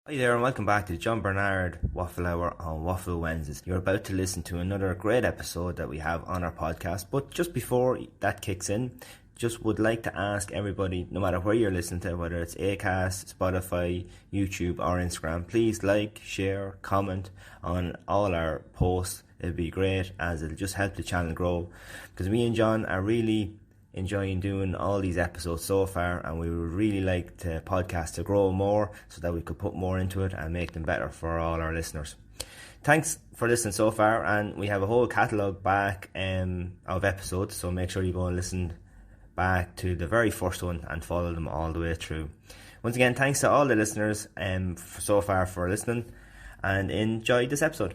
Hi there, and welcome back to John Bernard Waffle Hour on Waffle Wednesdays. You're about to listen to another great episode that we have on our podcast. But just before that kicks in, just would like to ask everybody, no matter where you're listening to, whether it's Acast, Spotify, YouTube, or Instagram, please like, share, comment on all our posts. It'd be great as it'll just help the channel grow. Because me and John are really enjoying doing all these episodes so far, and we would really like the podcast to grow more so that we could put more into it and make them better for all our listeners. Thanks for listening so far, and we have a whole catalogue back of episodes, so make sure you go and listen back to the very first one and follow them all the way through. Once again, thanks to all the listeners so far for listening, and enjoy this episode.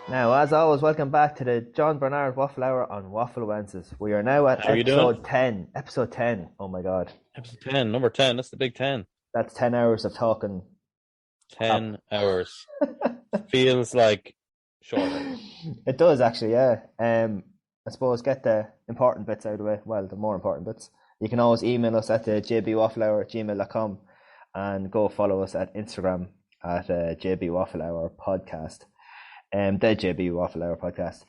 Now, as always, welcome back to the John Bernard Waffle Hour on Waffle Wednesdays. We are now at episode 10. Episode 10. Oh my God. Episode 10, number 10. That's the big 10. That's 10 hours of talking. 10 hours. Feels like shorter. It does, actually, yeah. I suppose get the important bits out of the way. Well, the more important bits. You can always email us at the jbwafflehour@gmail.com and go follow us at Instagram at jbwafflehour podcast. The JB Waffle Hour podcast.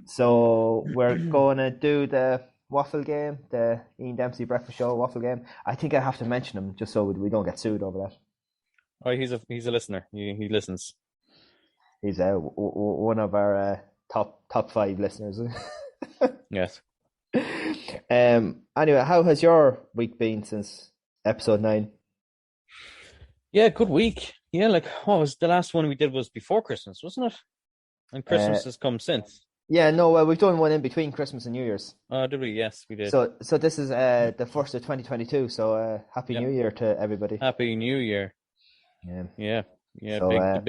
So we're going to do the waffle game, the Ian Dempsey Breakfast Show waffle game. I think I have to mention him just so we don't get sued over that. Oh, he's a listener. He listens. He's one of our top 5 listeners. Yes. Anyway, how has your week been since episode 9? Yeah, good week. Yeah, like what was the last one we did was before Christmas, wasn't it? And Christmas has come since. Yeah, no, we've done one in between Christmas and New Year's. Oh, did we? Yes, we did. So this is the first of 2022. So Happy New Year to everybody. Happy New Year. Yeah. So,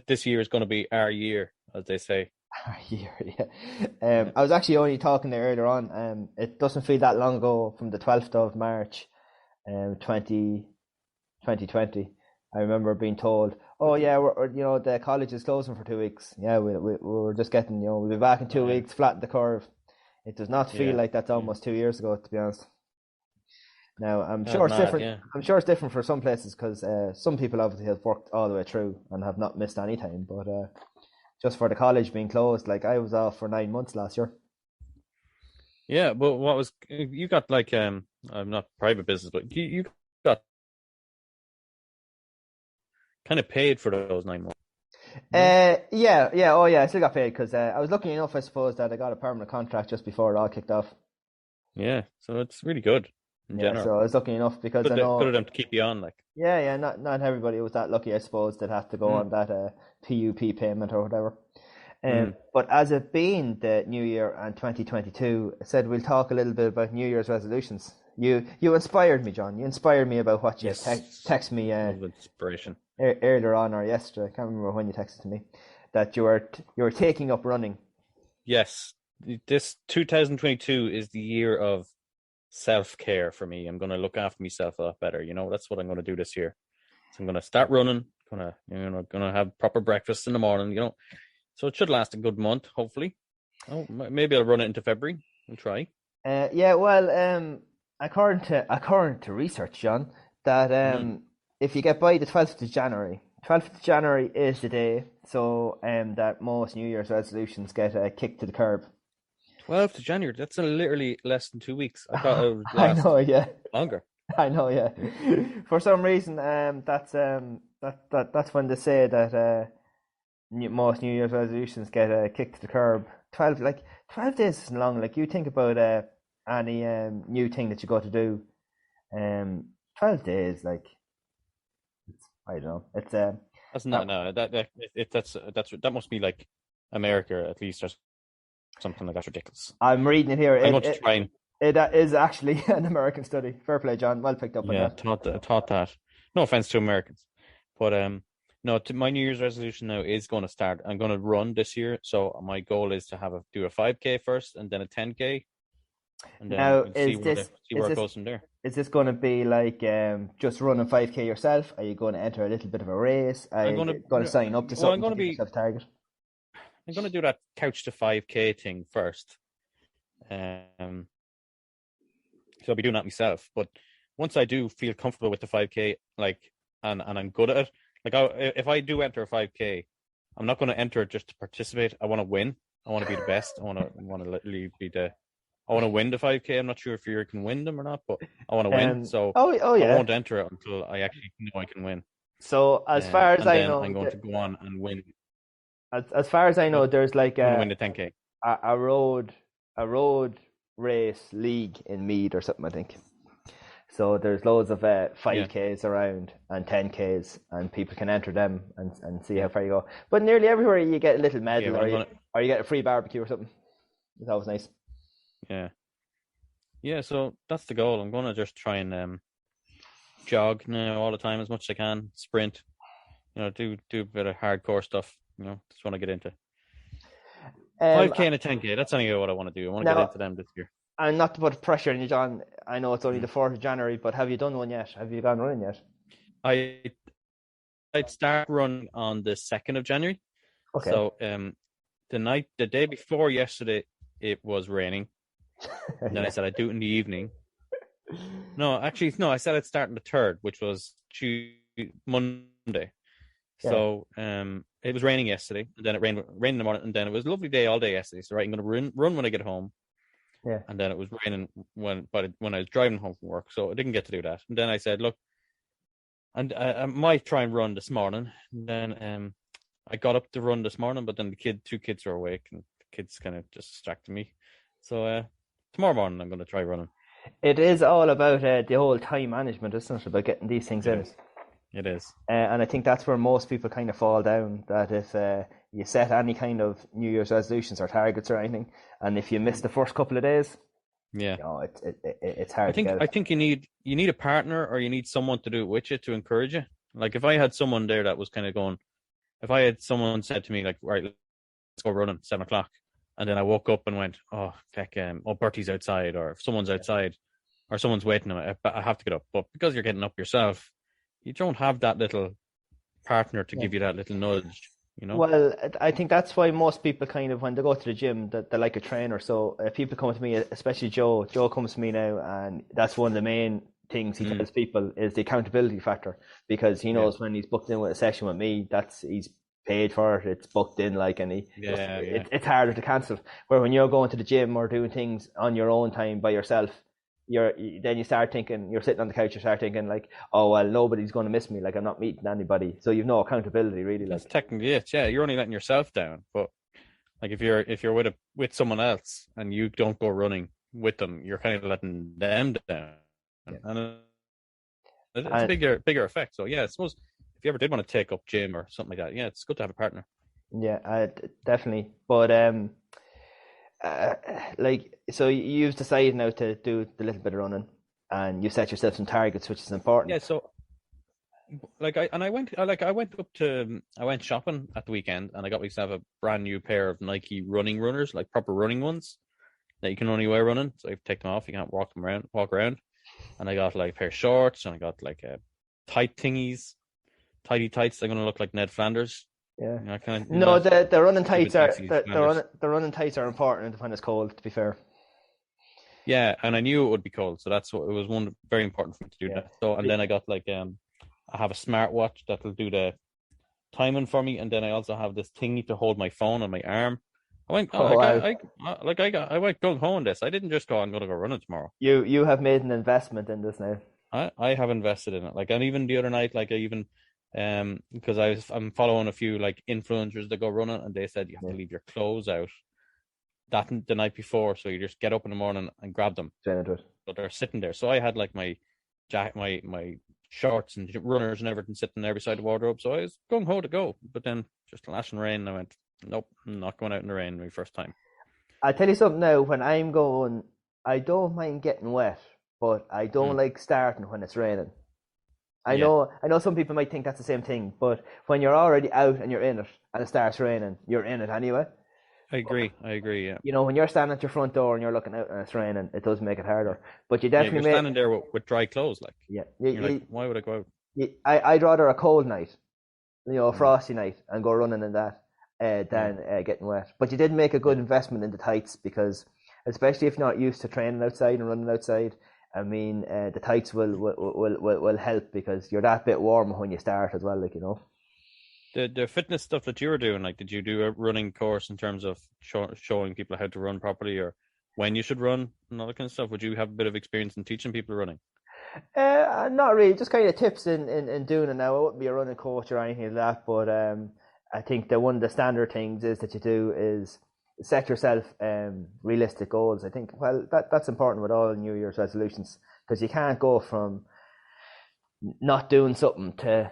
this year is going to be our year, as they say. Our year, yeah. I was actually only talking there earlier on. It doesn't feel that long ago, from the 12th of March, 2020. I remember being told, "Oh yeah, we're the college is closing for 2 weeks." Yeah, we're just getting, we'll be back in 2 weeks, flatten the curve. It does not feel like that's almost 2 years ago, to be honest. Now I'm sure it's different. Yeah. I'm sure it's different for some places because some people obviously have worked all the way through and have not missed any time. But just for the college being closed, like I was off for 9 months last year. Yeah, but what was you got like I'm not private business, but you got kind of paid for those 9 months. Yeah. Oh, yeah. I still got paid because I was lucky enough, I suppose, that I got a permanent contract just before it all kicked off. Yeah, so it's really good in general. So I was lucky enough because good I know of them to keep you on, like. Yeah. Not everybody was that lucky, I suppose, that had to go on that PUP payment or whatever. But as it being the New Year and 2022, I said we'll talk a little bit about New Year's resolutions. You inspired me, John. You inspired me about what you text me. Inspiration. Earlier on or yesterday, I can't remember when you texted to me, that you were taking up running. Yes, this 2022 is the year of self-care for me. I'm going to look after myself a lot better. That's what I'm going to do this year. So I'm going to start running. Going to have proper breakfast in the morning. So it should last a good month, hopefully. Oh, maybe I'll run it into February. We'll try. Yeah. Well, according to research, John, that if you get by the 12th of January is the day, so that most New Year's resolutions get kicked to the curb. 12th of January, that's literally less than 2 weeks. I thought it would last longer. I know, yeah. For some reason, that's when they say that most New Year's resolutions get kicked to the curb. 12 days isn't long. Like, you think about any new thing that you got to do, 12 days, like, I don't know. It's that's not no that must be like America, at least, or something like that. Ridiculous. I'm reading it here. It is actually an American study. Fair play, John. Well picked up on that. I thought that. No offense to Americans, but no. My New Year's resolution now is going to start. I'm going to run this year, so my goal is to do a 5K first, and then a 10K. And then now, see where it goes from there. Is this going to be like just running 5K yourself? Are you going to enter a little bit of a race? Are you going to sign up to something to give yourself a target? I'm going to do that couch to 5K thing first, So I'll be doing that myself. But once I do feel comfortable with the 5K, like, and I'm good at it, like, if I do enter a 5K, I'm not going to enter it just to participate. I want to win. I want to be the best. I want to literally be I want to win the 5K. I'm not sure if you can win them or not, but I want to win. So oh I yeah. won't enter it until I actually know I can win. So as far as and I then know, I'm going to go on and win. as far as I know, there's like I'm going to win the 10K. a road race league in Meath or something, I think. So there's loads of 5Ks around and 10Ks, and people can enter them and see how far you go. But nearly everywhere you get a little medal, or you get a free barbecue or something. It's always nice. Yeah. So that's the goal. I'm gonna just try and jog now all the time as much as I can, sprint. Do a bit of hardcore stuff. Just want to get into 5K and a 10K. That's anyway what I want to do. I want to get into them this year. And not to put pressure on you, John, I know it's only the 4th of January, but have you done one yet? Have you gone running yet? I'd start running on the 2nd of January. Okay. So the day before yesterday, it was raining. And then I said I'd do it in the evening. No, I said I'd start on the 3rd, which was Monday. Yeah. So it was raining yesterday, and then it rained in the morning, and then it was a lovely day all day yesterday. So I'm going to run when I get home. Yeah. And then it was raining when I was driving home from work, so I didn't get to do that. And then I said, look, and I might try and run this morning. And then I got up to run this morning, but then two kids were awake, and the kids kind of just distracted me. So tomorrow morning I'm going to try running. It is all about the whole time management, isn't it? About getting these things in. It is. And I think that's where most people kind of fall down, that if you set any kind of New Year's resolutions or targets or anything, and if you miss the first couple of days, it's hard to get. I think you need a partner, or you need someone to do it with you, to encourage you. Like, if I had someone there that was kind of going, if I had someone said to me, like, right, let's go running 7:00, and then I woke up and went, oh, heck, Bertie's outside, or if someone's outside, or someone's waiting, I have to get up. But because you're getting up yourself, you don't have that little partner to give you that little nudge, Well, I think that's why most people kind of, when they go to the gym, they like a trainer. So people come to me, especially Joe. Joe comes to me now, and that's one of the main things he tells people is the accountability factor, because he knows when he's booked in with a session with me, he's paid for it, it's booked in, like, and it's harder to cancel. Where when you're going to the gym or doing things on your own time by yourself, then you start thinking, you're sitting on the couch, you start thinking like, oh well, nobody's going to miss me, like I'm not meeting anybody, so you've no accountability really. That's technically it. Yeah, you're only letting yourself down. But like, if you're with someone else and you don't go running with them, you're kind of letting them down, and it's a bigger effect. So yeah, I suppose if you ever did want to take up gym or something like that, yeah, it's good to have a partner. Yeah, definitely. But so you've decided now to do the little bit of running, and you set yourself some targets, which is important. Yeah. So, I went shopping at the weekend, and I got myself a brand new pair of Nike running runners, like proper running ones that you can only wear running. So you take them off, you can't walk around. And I got like a pair of shorts, and I got like tight thingies, tidy tights. They're gonna look like Ned Flanders. Yeah. The running tights the running tights are important when it's cold, to be fair. Yeah, and I knew it would be cold, so that's what it was. Very important for me to do that. So, and then I got like I have a smartwatch that'll do the timing for me, and then I also have this thingy to hold my phone on my arm. I went gung ho on this. I didn't just go, I'm going to go running tomorrow. You have made an investment in this now. I have invested in it. Like, and even the other night, like, I even because I'm following a few like influencers that go running, and they said you have to leave your clothes out the night before, so you just get up in the morning and grab them. So they're sitting there. So I had like my jacket, my shorts and runners and everything sitting there beside the wardrobe. So I was gung ho to go, but then just lashing rain, and I went, nope, I'm not going out in the rain my first time. I'll tell you something now. When I'm going, I don't mind getting wet, but I don't like starting when it's raining. I know some people might think that's the same thing, but when you're already out and you're in it and it starts raining, you're in it anyway. I agree, yeah. You know, when you're standing at your front door and you're looking out and it's raining, it does make it harder. But you definitely you're standing there with dry clothes, like. Yeah. You're like, why would I go out? I'd rather a cold night, a frosty night, and go running in that than getting wet. But you did make a good investment in the tights, because especially if you're not used to training outside and running outside. I mean, the tights will help because you're that bit warmer when you start as well, like, you know. The fitness stuff that you were doing, like, did you do a running course in terms of showing people how to run properly or when you should run and all that kind of stuff? Would you have a bit of experience in teaching people running? Not really, just kind of tips in doing it now. I wouldn't be a running coach or anything like that, but I think that one of the standard things is that you do is set yourself realistic goals. I think, well, that's important with all New Year's resolutions, because you can't go from not doing something to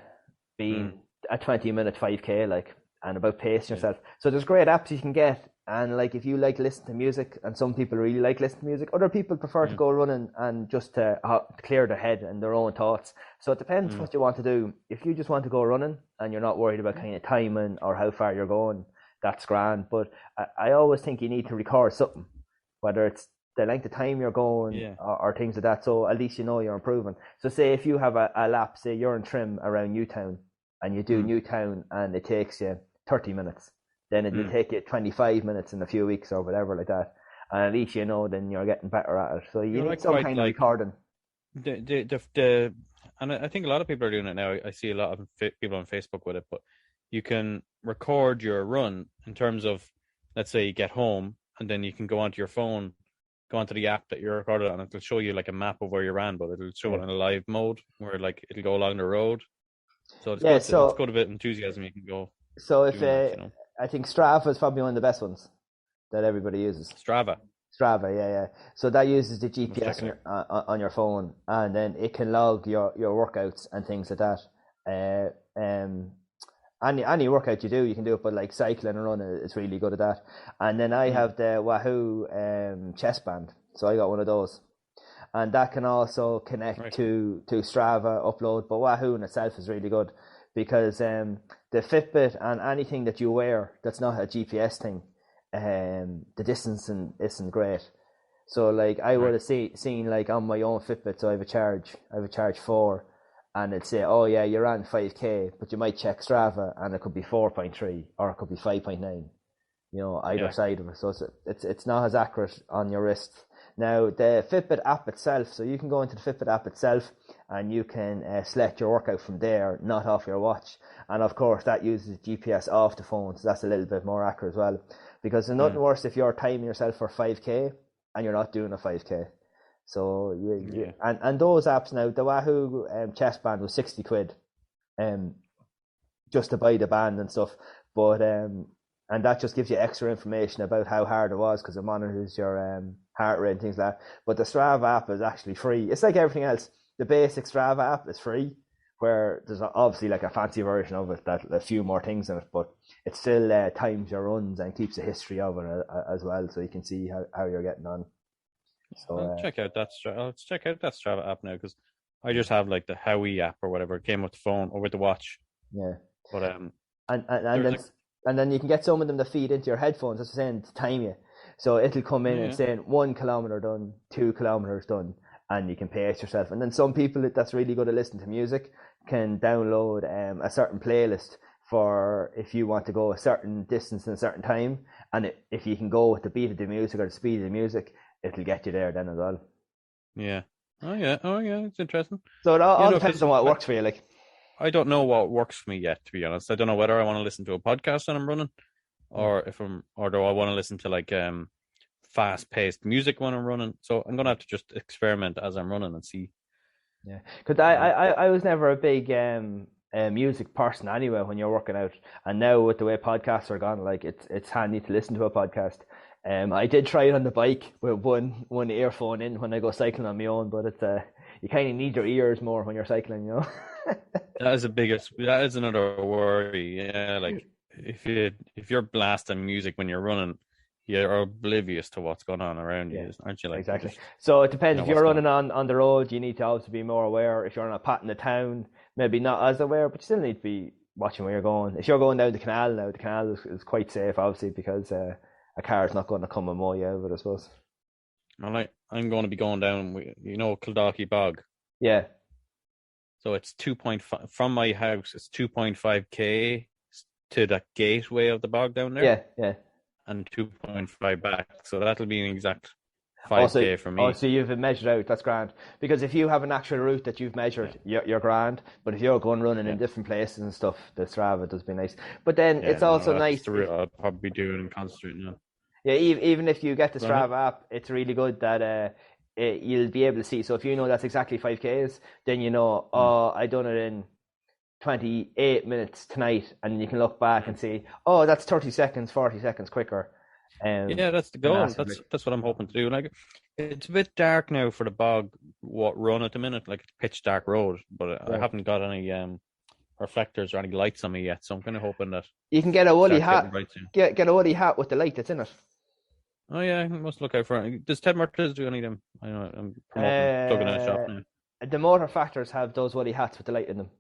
being a 20-minute 5K, like, and about pacing yourself. So there's great apps you can get, and like if you like listen to music, and some people really like listen to music, other people prefer to go running and just to clear their head and their own thoughts. So it depends what you want to do. If you just want to go running and you're not worried about kind of timing or how far you're going, that's grand. But I always think you need to record something, whether it's the length of time you're going or things like that, so at least you know you're improving. So say if you have a lap, say you're in trim around Newtown, and you do Newtown and it takes you 30 minutes, then it will take you 25 minutes in a few weeks or whatever like that, and at least you know then you're getting better at it. So you need some kind of recording. And I think a lot of people are doing it now. I see a lot of people on Facebook with it, but you can record your run in terms of, let's say you get home and then you can go onto your phone, go onto the app that you're recorded on, and it'll show you like a map of where you ran, but it'll show it in a live mode where like it'll go along the road. So it's good. It's got a bit of enthusiasm. You can go. So if I think Strava is probably one of the best ones that everybody uses. Strava, yeah. So that uses the GPS on your phone, and then it can log your workouts and things like that. Any workout you do, you can do it, but like cycling and running, it's really good at that. And then I have the Wahoo chest band, so I got one of those, and that can also connect to Strava upload. But Wahoo in itself is really good because the Fitbit and anything that you wear that's not a GPS thing, the distance isn't great. So like I would have seen like on my own Fitbit, so I have a charge 4, and it'd say, oh yeah, you ran 5K, but you might check Strava and it could be 4.3 or it could be 5.9, you know, either side of it. So it's not as accurate on your wrist. Now the Fitbit app itself, so you can go into the Fitbit app itself and you can select your workout from there, not off your watch. And of course that uses GPS off the phone, so that's a little bit more accurate as well. Because there's nothing worse if you're timing yourself for 5K and you're not doing a 5K. So and those apps now, the Wahoo chest band was 60 quid, just to buy the band and stuff. But and that just gives you extra information about how hard it was, because it monitors your heart rate and things like that. But the Strava app is actually free. It's like everything else. The basic Strava app is free, where there's obviously like a fancy version of it that a few more things in it, but it still times your runs and keeps a history of it as well, so you can see how you're getting on. So I'll check out that Strava app now, because I just have like the Howie app or whatever. It came with the phone or with the watch. Yeah. But and then you can get some of them that feed into your headphones, that's saying, to time you. So it'll come in and saying 1 kilometer done, 2 kilometers done, and you can pace yourself. And then some people that's really good at listening to music can download a certain playlist for if you want to go a certain distance in a certain time, and if you can go with the beat of the music or the speed of the music, it'll get you there then as well. Yeah. Oh yeah, it's interesting. So it all depends on what works for you. Like, I don't know what works for me yet, to be honest. I don't know whether I want to listen to a podcast when I'm running, or do I want to listen to like fast-paced music when I'm running. So I'm gonna have to just experiment as I'm running and see. Yeah, because I was never a big music person anyway when you're working out, and now with the way podcasts are gone, like it's handy to listen to a podcast. I did try it on the bike with one earphone in when I go cycling on my own, but it's you kind of need your ears more when you're cycling, you know. That is another worry. Yeah, like if you're blasting music when you're running, you're oblivious to what's going on around you, aren't you? Like, exactly. So it depends. If you're running on the road, you need to obviously be more aware. If you're on a pat in the town, maybe not as aware, but you still need to be watching where you're going. If you're going down the canal now, the canal is quite safe, obviously, because a car is not going to come and mow you out of it, I suppose. I'm going to be going down, Kildalkey Bog. Yeah. So it's 2.5 from my house. It's 2.5k to the gateway of the bog down there. Yeah. And 2.5 back. So that'll be an exact 5K for me. Oh, so you've measured out. That's grand. Because if you have an actual route that you've measured, you're grand. But if you're going running in different places and stuff, the Strava does be nice. But then it's also nice. The route I'll probably do it and concentrate now. Yeah, even if you get the Strava app, it's really good that you'll be able to see. So if you know that's exactly 5Ks, then you know, I done it in 28 minutes tonight, and you can look back and see, oh, that's 30 seconds, 40 seconds quicker. That's the goal. That's what I'm hoping to do. Like, it's a bit dark now for the bog run at the minute. Like, it's pitch dark road, but I haven't got any reflectors or any lights on me yet. So I'm kind of hoping that you can get a woolly hat. Get a woolly hat with the light that's in it. Oh yeah, I must look out for it. Does Ted Martez do any of them? I know I'm promoting plugging in a shop now. The motor factors have those woolly hats with the light in them.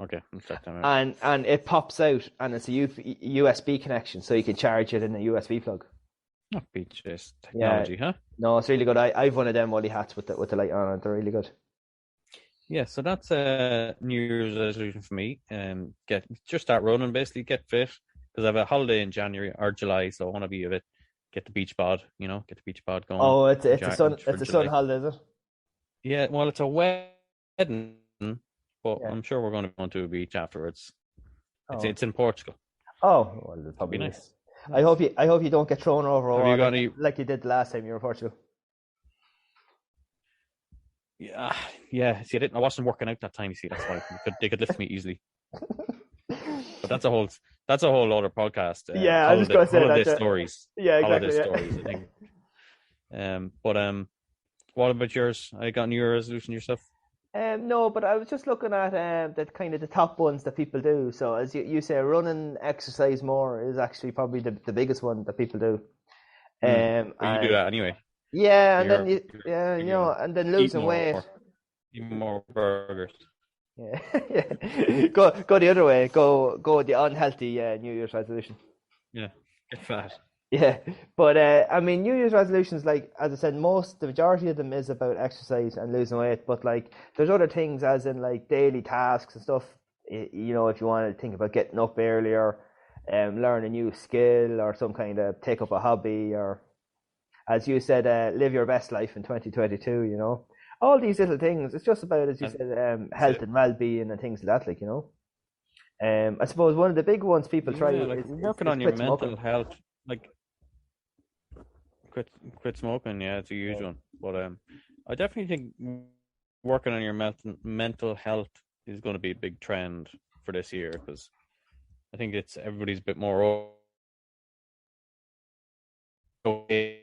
Okay, let's check them out. And it pops out, and it's a USB connection, so you can charge it in a USB plug. Oh, beaches technology, huh? No, it's really good. I've one of them woolly hats with the light on it. They're really good. Yeah, so that's a New Year's resolution for me. Just start running, basically get fit, because I have a holiday in January or July, so I want to be a bit get the beach bod, get the beach bod going. Oh, it's a sun holiday, is it? Yeah, well, it's a wedding. But I'm sure we're going to go to a beach afterwards. It's in Portugal. Oh, well, it'll probably be nice. I hope you don't get thrown over like you did the last time you were in Portugal. Yeah. See, I wasn't working out that time. You see, that's why they could lift me easily. But that's a whole other podcast. I was just going to say holiday that. Stories. Yeah, exactly. Holiday stories, I think. But what about yours? Are you got New Year resolution yourself? No, but I was just looking at the top ones that people do. So as you say, running, exercise more is actually probably the biggest one that people do. You do that anyway. Yeah, and then and then losing weight. Even more burgers. Yeah, go the other way. Go the unhealthy New Year's resolution. Yeah, get fat. Yeah, but I mean, New Year's resolutions, like as I said, the majority of them is about exercise and losing weight. But like, there's other things, as in like daily tasks and stuff. If you want to think about getting up earlier, learn a new skill, or some kind of take up a hobby, or as you said, live your best life in 2022. All these little things. It's just about, as you said, health and well-being and things like that. Like I suppose one of the big ones people try is working on your mental health, like. Quit smoking, it's a huge one. But I definitely think working on your mental health is going to be a big trend for this year, because I think everybody's a bit more working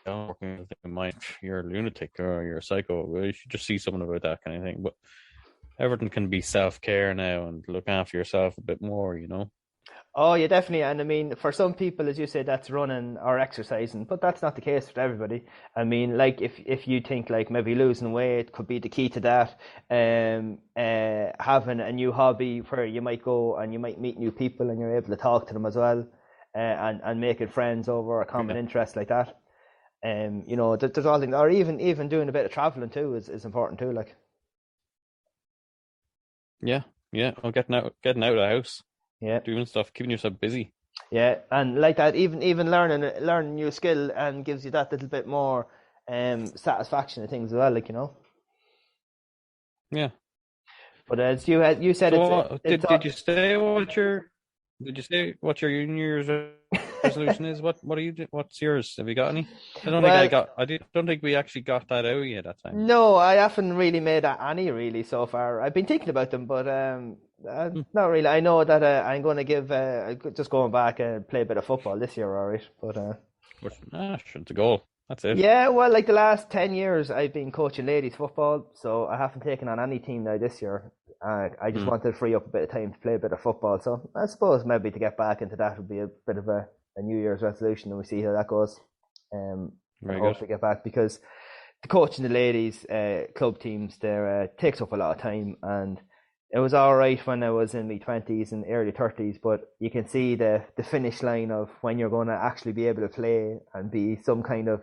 with the mind. You're a lunatic or you're a psycho. You should just see someone about that kind of thing. But everything can be self-care now and look after yourself a bit more, Oh, yeah, definitely. And I mean, for some people, as you say, that's running or exercising, but that's not the case for everybody. I mean, like if you think like maybe losing weight could be the key to that, having a new hobby where you might go and you might meet new people and you're able to talk to them as well, and making friends over a common interest like that. There's all things, or even doing a bit of traveling too is important too. Like, or getting out of the house. Yeah, doing stuff, keeping yourself busy. Yeah, and like that, even learning a new skill and gives you that little bit more satisfaction and things as well, like Yeah. But as you said, so did you say what your New Year's resolution is? What are you? What's yours? Have you got any? I don't think we actually got that out yet that time. No, I haven't really made any really so far. I've been thinking about them, but not really. I know that I'm going to give just going back and play a bit of football this year, all right. But it's a goal. That's it. Yeah, well, like the last 10 years, I've been coaching ladies football, so I haven't taken on any team now this year. I just wanted to free up a bit of time to play a bit of football. So I suppose maybe to get back into that would be a bit of a New Year's resolution, and we see how that goes. Very good to get back, because the coaching the ladies club teams there takes up a lot of time, and it was all right when I was in my 20s and early 30s, but you can see the finish line of when you're going to actually be able to play and be some kind of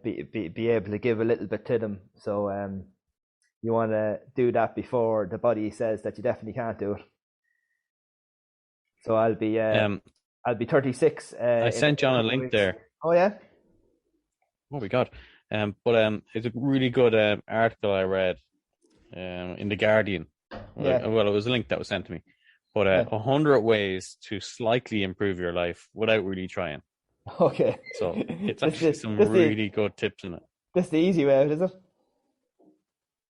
be able to give a little bit to them. So you want to do that before the body says that you definitely can't do it. So I'll be I'll be 36. I sent you on a link weeks. there. Oh yeah. Oh my God. But it's a really good article I read in The Guardian. Yeah. Well, it was a link that was sent to me. But 100 ways to slightly improve your life without really trying. Okay. So it's actually some really good tips in it. That's the easy way out, is it?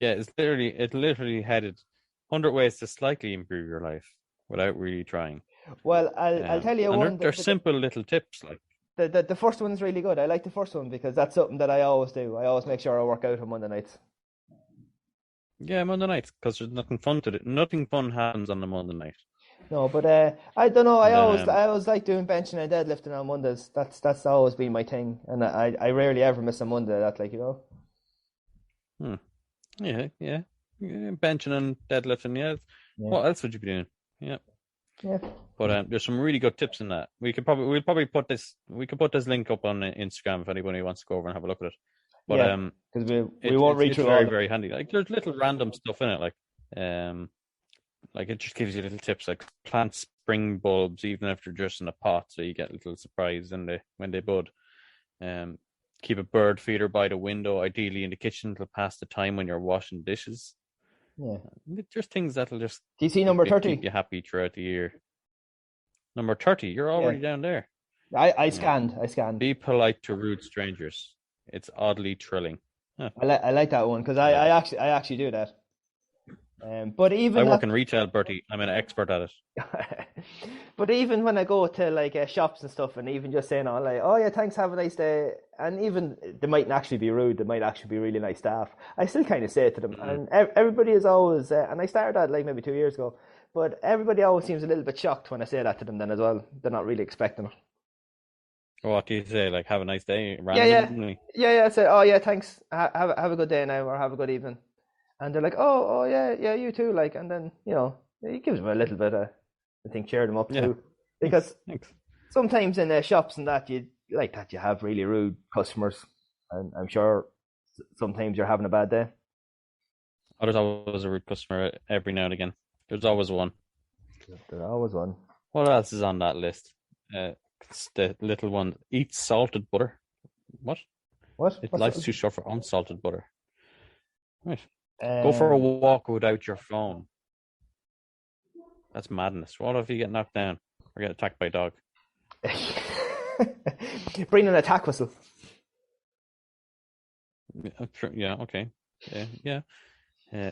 Yeah, it literally headed 100 ways to slightly improve your life without really trying. Well, I'll tell you one. They're simple little tips, like. The first one's really good. I like the first one because that's something that I always do. I always make sure I work out on Monday nights. Yeah, Monday nights, because there's nothing fun to do. Nothing fun happens on the Monday night. No, but I don't know. I always like doing benching and deadlifting on Mondays. That's always been my thing, and I rarely ever miss a Monday. That, like, you know. Yeah. Benching and deadlifting. Yeah. What else would you be doing? Yeah. Yeah. But there's some really good tips in that. We could probably put this link up on Instagram if anybody wants to go over and have a look at it. But because we won't read through all. It's very, all. very handy. Like, there's little random stuff in it, like it just gives you little tips, like plant spring bulbs even if they're just in a pot, so you get a little surprise when they bud. Keep a bird feeder by the window, ideally in the kitchen, to pass the time when you're washing dishes. Yeah, there's things that'll just. Do you see number 30? Keep you happy throughout the year. Number 30, you're already down there. I scanned. Be polite to rude strangers. It's oddly thrilling. Huh. I like that one because I actually do that. But even I work in retail, Bertie. I'm an expert at it. But even when I go to like shops and stuff, and even just saying, like, oh yeah, thanks, have a nice day, and even they mightn't actually be rude, they might actually be really nice staff, I still kind of say it to them. And everybody is always, and I started that like maybe 2 years ago, but everybody always seems a little bit shocked when I say that to them then as well. They're not really expecting it. What do you say? Like, have a nice day? Randomly? Yeah. I say, oh yeah, thanks, have a good day now, or have a good evening. And they're like, oh yeah, you too. Like, and then, you know, it gives them a little bit of, I think, cheer them up too. Because sometimes in shops and that, you have really rude customers, and I'm sure sometimes you're having a bad day. Oh, there's always a rude customer every now and again. There's always one. There's always one. What else is on that list? It's the little one. Eat salted butter. What? Life's too short for unsalted butter. Right. Go for a walk without your phone. That's madness. What if you get knocked down or get attacked by a dog? Bring an attack whistle. Yeah, okay. Yeah.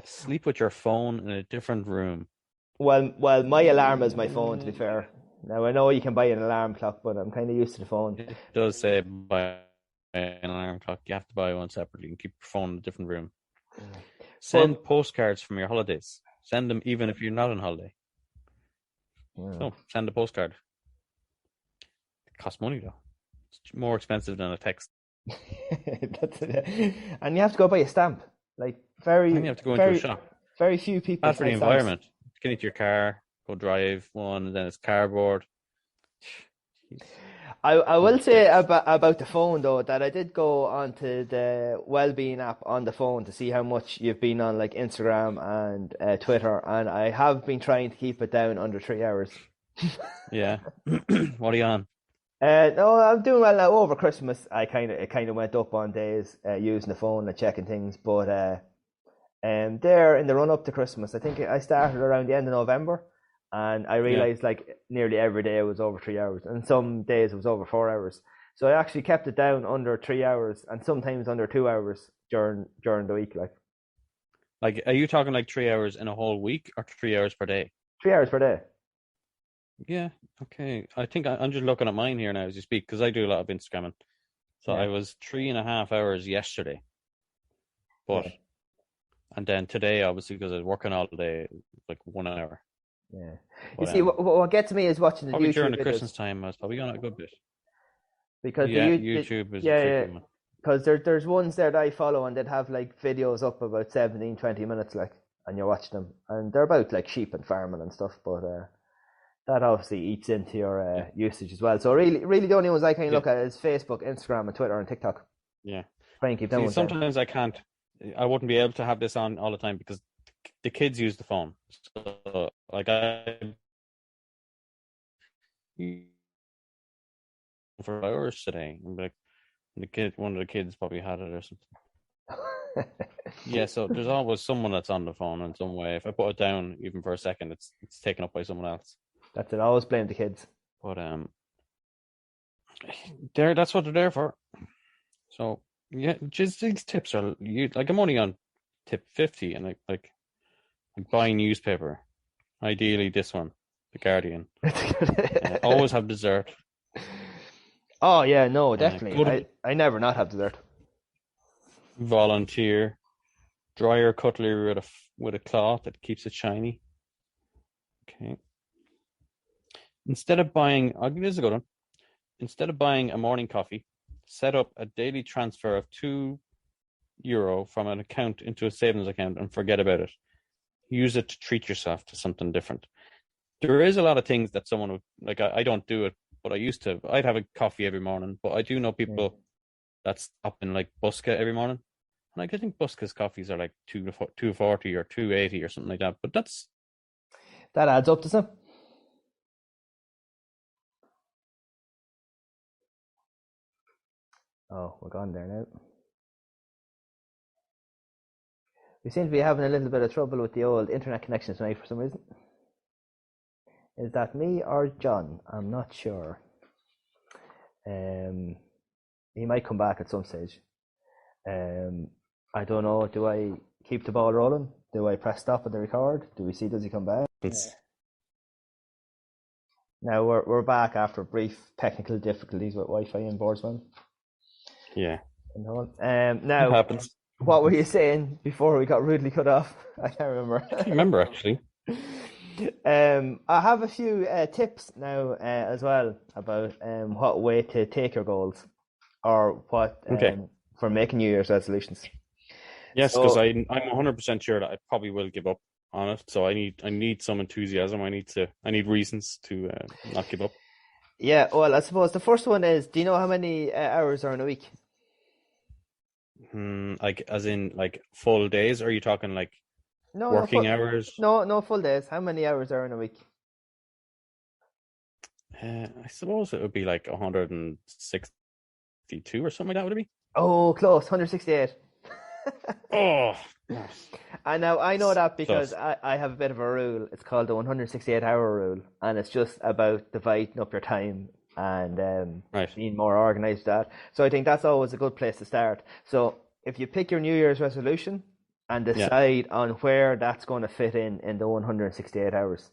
Sleep with your phone in a different room. Well, my alarm is my phone, to be fair. Now, I know you can buy an alarm clock, but I'm kind of used to the phone. It does say buy an alarm clock. You have to buy one separately and keep your phone in a different room. Send postcards from your holidays. Send them even if you're not on holiday. Yeah. So, send a postcard. It costs money, though. It's more expensive than a text. That's it. And you have to go buy a stamp. Like, and you have to go into a shop. Very few people. Bad for the environment. Get into your car, go drive one, and then it's cardboard. I will say about the phone, though, that I did go onto the Wellbeing app on the phone to see how much you've been on, like, Instagram and Twitter, and I have been trying to keep it down under 3 hours. Yeah. What are you on? No, I'm doing well now. Over Christmas, it kind of went up on days using the phone and checking things, but there in the run up to Christmas, I think I started around the end of November. And I realized like nearly every day it was over 3 hours, and some days it was over 4 hours. So I actually kept it down under 3 hours, and sometimes under 2 hours during the week. Like, are you talking like 3 hours in a whole week, or 3 hours per day? 3 hours per day. Yeah. Okay. I think I'm just looking at mine here now as you speak, because I do a lot of Instagramming. So I was 3.5 hours yesterday, and then today, obviously, because I was working all day, like 1 hour. Yeah. You see, what gets me is watching the YouTube during the videos. Christmas time, I was probably on a good bit. Because YouTube is a tricky one. Because there's ones there that I follow, and they'd have like videos up about 17, 20 minutes, like, and you're watching them, and they're about like sheep and farming and stuff. But that obviously eats into your usage as well. So really, the only ones I can look at is Facebook, Instagram, and Twitter, and TikTok. Yeah. Try and keep them. Sometimes I can't. I wouldn't be able to have this on all the time because the kids use the phone. So, like, for hours today. And like one of the kids probably had it or something. Yeah, so there's always someone that's on the phone in some way. If I put it down even for a second, it's taken up by someone else. That's it. Always blame the kids. But that's what they're there for. So yeah, just these tips are like I'm only on tip 50, and like buy newspaper. Ideally, this one, The Guardian. Always have dessert. Oh yeah, no, definitely. I never not have dessert. Volunteer. Dry your cutlery with a cloth that keeps it shiny. Okay. Instead of buying a morning coffee, set up a daily transfer of €2 from an account into a savings account and forget about it. Use it to treat yourself to something different. There is a lot of things that someone would like. I don't do it, but I used to. I'd have a coffee every morning, but I do know people that stop in like Busca every morning. Like I think Busca's coffees are like $2.40 or $2.80 or something like that. But that adds up, doesn't it? Oh, we're gone there now. We seem to be having a little bit of trouble with the old internet connection tonight for some reason. Is that me or John? I'm not sure. He might come back at some stage. I don't know. Do I keep the ball rolling? Do I press stop at the record? Does he come back? Now we're back after brief technical difficulties with Wi-Fi and Boardsman. Yeah. Now it happens. What were you saying before we got rudely cut off? I can't remember. I can't remember actually. I have a few tips now as well about what way to take your goals or what for making New Year's resolutions. Yes, because I'm 100% sure that I probably will give up on it. So I need some enthusiasm. I need reasons to not give up. Yeah, well, I suppose the first one is: do you know how many hours are in a week? Like as in like full days? Or are you talking like working hours? No, full days. How many hours are in a week? I suppose it would be like 162 or something like that. Would it be? Oh, close. 168. Oh. And now I know that because I have a bit of a rule. It's called the 168-hour rule, and it's just about dividing up your time and being more organised with that. So I think that's always a good place to start. So if you pick your New Year's resolution and decide on where that's going to fit in the 168 hours.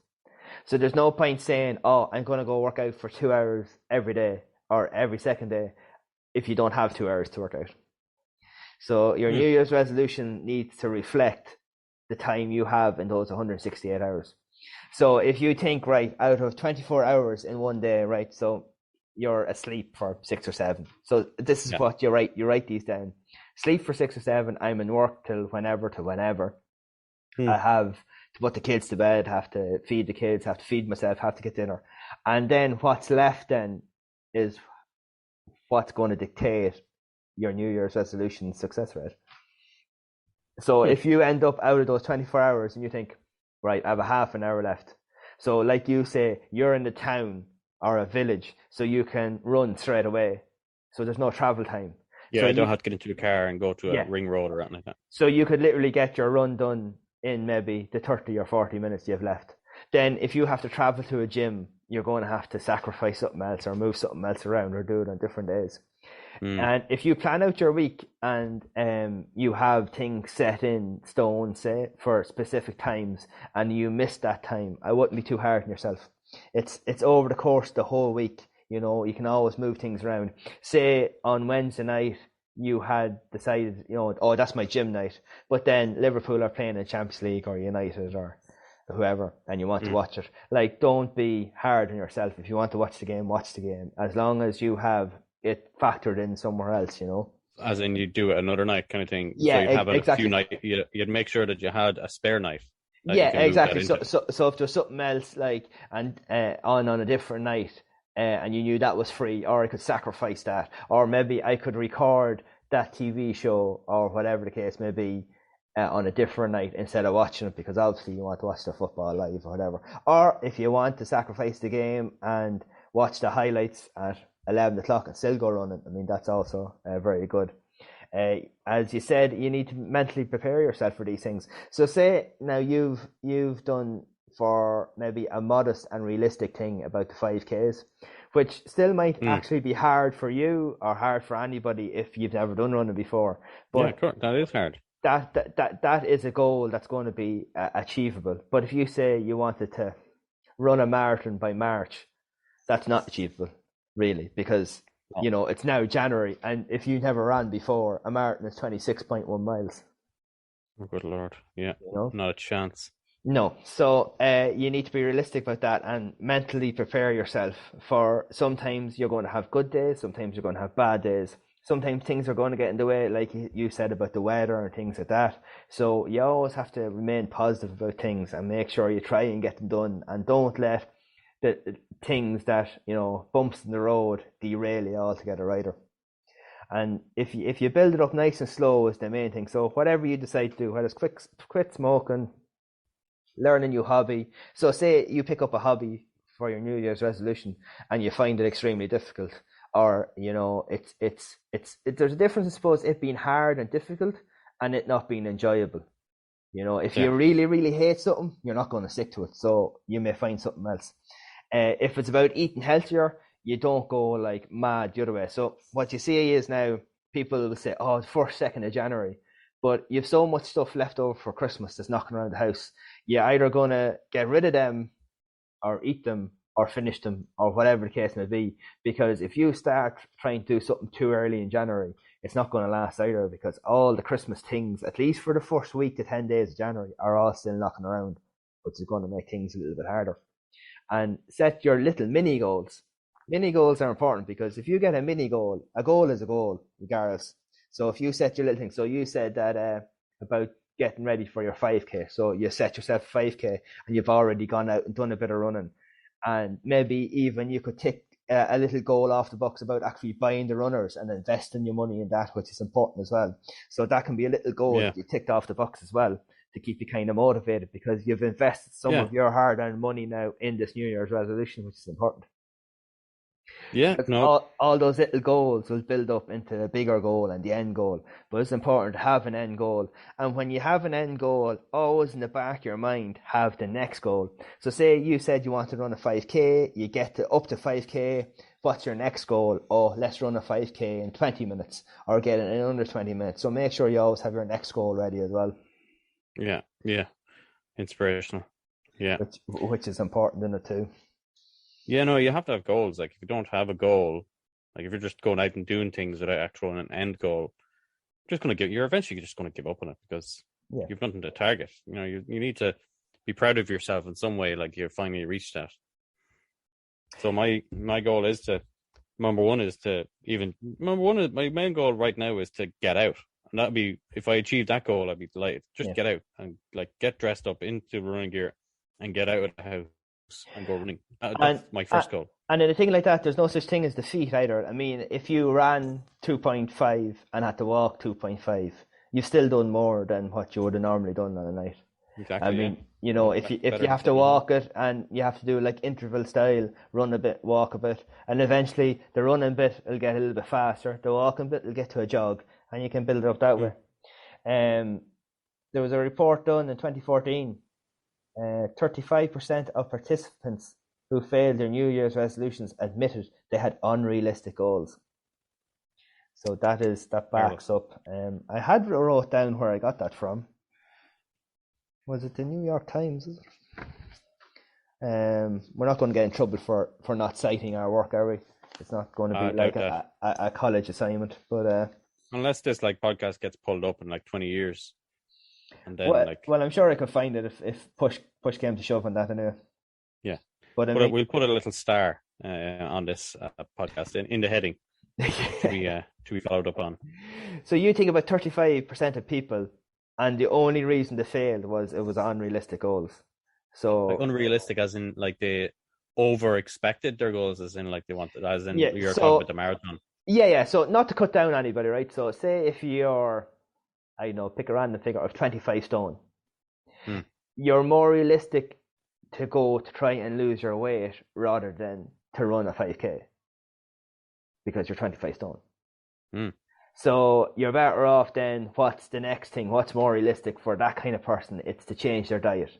So there's no point saying, I'm going to go work out for 2 hours every day or every second day if you don't have 2 hours to work out. So your New Year's resolution needs to reflect the time you have in those 168 hours. So if you think, right, out of 24 hours in one day, right, so you're asleep for 6 or 7. So this is what you write. You write these down. Sleep for 6 or 7. I'm in work till whenever to whenever. I have to put the kids to bed, have to feed the kids, have to feed myself, have to get dinner. And then what's left then is what's going to dictate your New Year's resolution success rate. So if you end up out of those 24 hours and you think, right, I have a half an hour left. So like you say, you're in the town or a village, so you can run straight away. So there's no travel time. Yeah, so I don't have to get into a car and go to a ring road or anything like that. So you could literally get your run done in maybe the 30 or 40 minutes you have left. Then if you have to travel to a gym, you're going to have to sacrifice something else or move something else around or do it on different days. And if you plan out your week and you have things set in stone, say, for specific times, and you miss that time, I wouldn't be too hard on yourself. It's over the course of the whole week. You know, you can always move things around. Say on Wednesday night, you had decided, that's my gym night. But then Liverpool are playing in Champions League or United or whoever, and you want to watch it. Like, don't be hard on yourself. If you want to watch the game, watch the game. As long as you have it factored in somewhere else, As in you do it another night kind of thing. Yeah, so you'd have exactly. A few nights. You'd make sure that you had a spare night. Yeah, exactly. So if there's something else on a different night, and you knew that was free, or I could sacrifice that, or maybe I could record that TV show or whatever the case may be on a different night instead of watching it, because obviously you want to watch the football live or whatever. Or if you want to sacrifice the game and watch the highlights at 11 o'clock and still go running. I mean, that's also very good. As you said, you need to mentally prepare yourself for these things. So say now you've done for maybe a modest and realistic thing about the 5Ks, which still might actually be hard for you or hard for anybody if you've never done running before. But yeah, that is hard. That is a goal that's going to be achievable. But if you say you wanted to run a marathon by March, that's not achievable, really, because it's now January, and if you never ran before, a marathon is 26.1 miles. Oh, good Lord, yeah, not a chance. No, so you need to be realistic about that and mentally prepare yourself for sometimes you're going to have good days, sometimes you're going to have bad days. Sometimes things are going to get in the way, like you said about the weather and things like that. So you always have to remain positive about things and make sure you try and get them done, and don't let the things that, bumps in the road derail you altogether either. And if you build it up nice and slow is the main thing. So whatever you decide to do, whether it's quit smoking, learn a new hobby. So say you pick up a hobby for your New Year's resolution and you find it extremely difficult, or it's there's a difference, I suppose, it being hard and difficult and it not being enjoyable. If you really, really hate something, you're not going to stick to it. So you may find something else. If it's about eating healthier, you don't go like mad the other way. So what you see is now people will say, oh, it's 1st, 2nd of January. But you have so much stuff left over for Christmas that's knocking around the house. You're either going to get rid of them or eat them or finish them or whatever the case may be. Because if you start trying to do something too early in January, it's not going to last either, because all the Christmas things, at least for the first week to 10 days of January, are all still knocking around, which is going to make things a little bit harder. And set your little mini goals. Mini goals are important because if you get a mini goal, a goal is a goal, regardless. So if you set your little thing, so you said that about getting ready for your 5K. So you set yourself 5K and you've already gone out and done a bit of running. And maybe even you could tick a little goal off the box about actually buying the runners and investing your money in that, which is important as well. So that can be a little goal that you ticked off the box as well to keep you kind of motivated, because you've invested some of your hard-earned money now in this New Year's resolution, which is important. Yeah, all those little goals will build up into a bigger goal and the end goal. But it's important to have an end goal. And when you have an end goal, always in the back of your mind, have the next goal. So say you said you want to run a 5K, you get up to 5K. What's your next goal? Oh, let's run a 5K in 20 minutes or get it in under 20 minutes. So make sure you always have your next goal ready as well. Yeah. Inspirational. Yeah. Which is important in it too. Yeah, no, you have to have goals. Like, if you don't have a goal, like if you're just going out and doing things without actual an end goal, you're eventually just going to give up on it because you've nothing to target. You need to be proud of yourself in some way, like you've finally reached that. So my goal is my main goal right now is to get out. And that'd be, if I achieve that goal, I'd be delighted. Just get out and like get dressed up into running gear and get out of the house and go running. That's my first goal. And in a thing like that, there's no such thing as defeat either. I mean, if you ran 2.5 and had to walk 2.5, you've still done more than what you would have normally done on a night. Exactly. I mean, if you have to walk it and you have to do like interval style, run a bit, walk a bit, and eventually the running bit will get a little bit faster, the walking bit will get to a jog, and you can build it up that way. There was a report done in 2014. 35% of participants who failed their New Year's resolutions admitted they had unrealistic goals. So that backs up. I had wrote down where I got that from. Was it the New York Times? Is it? We're not going to get in trouble for not citing our work, are we? It's not going to be like a college assignment, but unless this like podcast gets pulled up in like 20 years. And then, well, I'm sure I could find it if push came to shove on that anyway. Yeah, but we'll put a little star on this podcast in the heading to be followed up on. So you think about 35% of people, and the only reason they failed was it was unrealistic goals. So like unrealistic, as in like they over expected their goals, as in like they wanted, as in you're talking about the marathon. Yeah. So not to cut down anybody, right? So say if you're, I don't know, pick a random figure of 25 stone. You're more realistic to go to try and lose your weight rather than to run a 5K. because you're 25 stone. Mm. So you're better off then. What's the next thing? What's more realistic for that kind of person? It's to change their diet,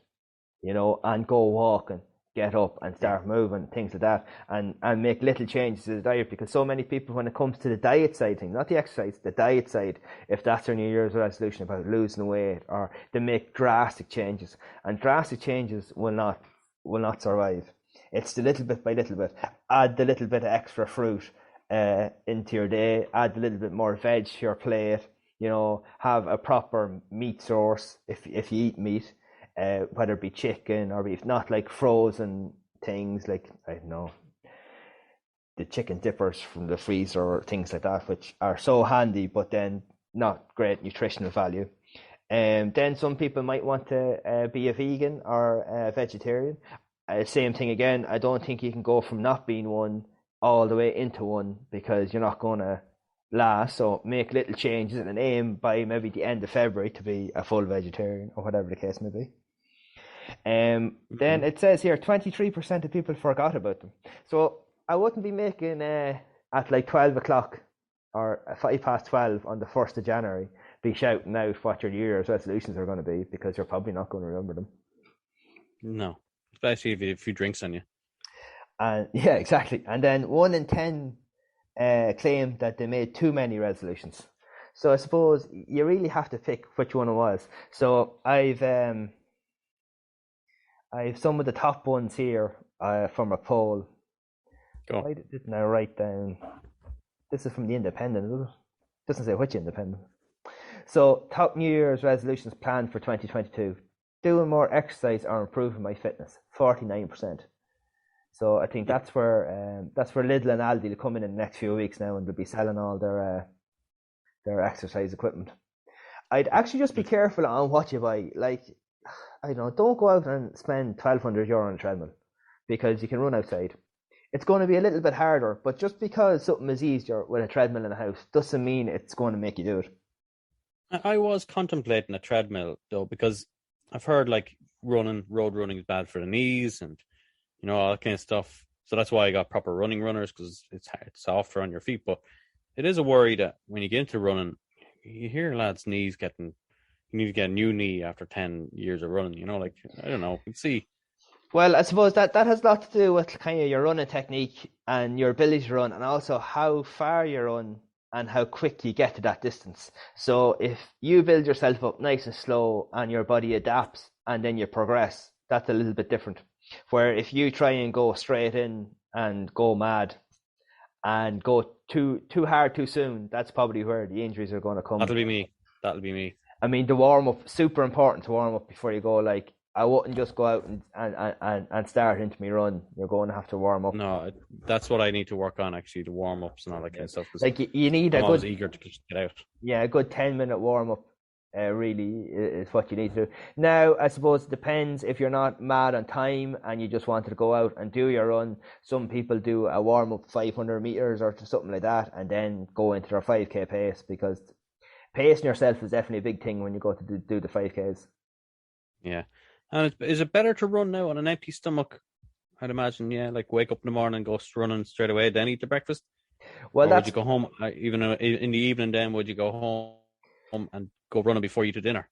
and go walking, get up and start moving, things like that, and make little changes to the diet. Because so many people, when it comes to the diet side thing, not the exercise, the diet side, if that's their New Year's resolution about losing weight, or they make drastic changes, and drastic changes will not survive. It's the little bit by little bit. Add the little bit of extra fruit into your day. Add a little bit more veg to your plate. Have a proper meat source if you eat meat, whether it be chicken or beef, not like frozen things like, I don't know, the chicken dippers from the freezer or things like that, which are so handy but then not great nutritional value. Then some people might want to be a vegan or a vegetarian. Same thing again. I don't think you can go from not being one all the way into one, because you're not going to last. So make little changes and aim by maybe the end of February to be a full vegetarian, or whatever the case may be. Then it says here 23% of people forgot about them. So I wouldn't be making at like 12 o'clock or 12:05 on the 1st of January be shouting out what your New Year's resolutions are going to be, because you're probably not going to remember them. No, especially if you have a few drinks on you. And yeah, exactly. And then 1 in 10 claim that they made too many resolutions. So I suppose you really have to pick which one it was. So I've some of the top ones here from a poll. Go. Why didn't I write down? This is from the Independent, isn't it? Doesn't say which Independent. So top New Year's resolutions planned for 2022: doing more exercise or improving my fitness. 49%. So I think that's where Lidl and Aldi will come in the next few weeks now, and they'll be selling all their exercise equipment. I'd actually just be careful on what you buy. Like, I don't go out and spend €1,200 on a treadmill, because you can run outside. It's going to be a little bit harder, but just because something is easier with a treadmill in the house doesn't mean it's going to make you do it. I was contemplating a treadmill though, because I've heard like road running is bad for the knees and all that kind of stuff. So that's why I got proper running runners, because it's softer on your feet. But it is a worry that when you get into running, you hear lads' knees you need to get a new knee after 10 years of running. Like, I don't know. We'll see. Well, I suppose that has a lot to do with kind of your running technique and your ability to run, and also how far you run and how quick you get to that distance. So if you build yourself up nice and slow and your body adapts and then you progress, that's a little bit different. Where if you try and go straight in and go mad and go too hard too soon, that's probably where the injuries are going to come. That'll be me. I mean, the warm up, super important to warm up before you go. Like, I wouldn't just go out and start into me run. You're going to have to warm up. No, that's what I need to work on, actually, the warm ups and all that kind of stuff. Like, you need I'm always eager to get out. Yeah, a good 10-minute warm up. Really is what you need to do. Now, I suppose it depends. If you're not mad on time and you just wanted to go out and do your run, some people do a warm up 500 meters or something like that, and then go into their 5k pace, because pacing yourself is definitely a big thing when you go to do the 5ks. Yeah. And is it better to run now on an empty stomach? I'd imagine, yeah, like wake up in the morning and go running straight away, then eat the breakfast. Well, would you go home even in the evening? Then would you go home and go running before you do dinner?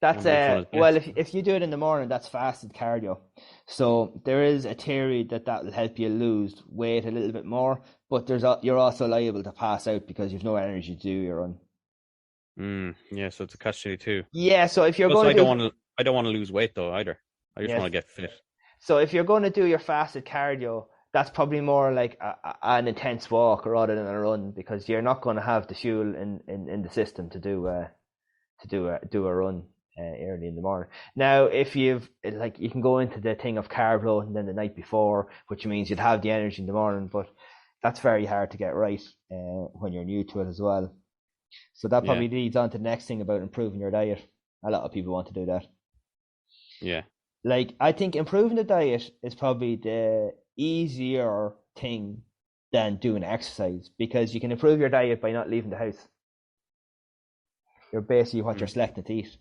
That's well, if you do it in the morning, that's fasted cardio. So there is a theory that will help you lose weight a little bit more, but you're also liable to pass out because you've no energy to do your run. Yeah, so it's a catch-22. Yeah, so if you're going to I don't want to lose weight though either. I just want to get fit. So if you're going to do your fasted cardio, that's probably more like an intense walk rather than a run, because you're not going to have the fuel in the system to do a run early in the morning. Now, if you can go into the thing of carb loading then the night before, which means you'd have the energy in the morning, but that's very hard to get right when you're new to it as well. So that probably leads on to the next thing about improving your diet. A lot of people want to do that. Yeah. Like, I think improving the diet is probably the easier thing than doing exercise, because you can improve your diet by not leaving the house. You're basically what you're selecting to eat,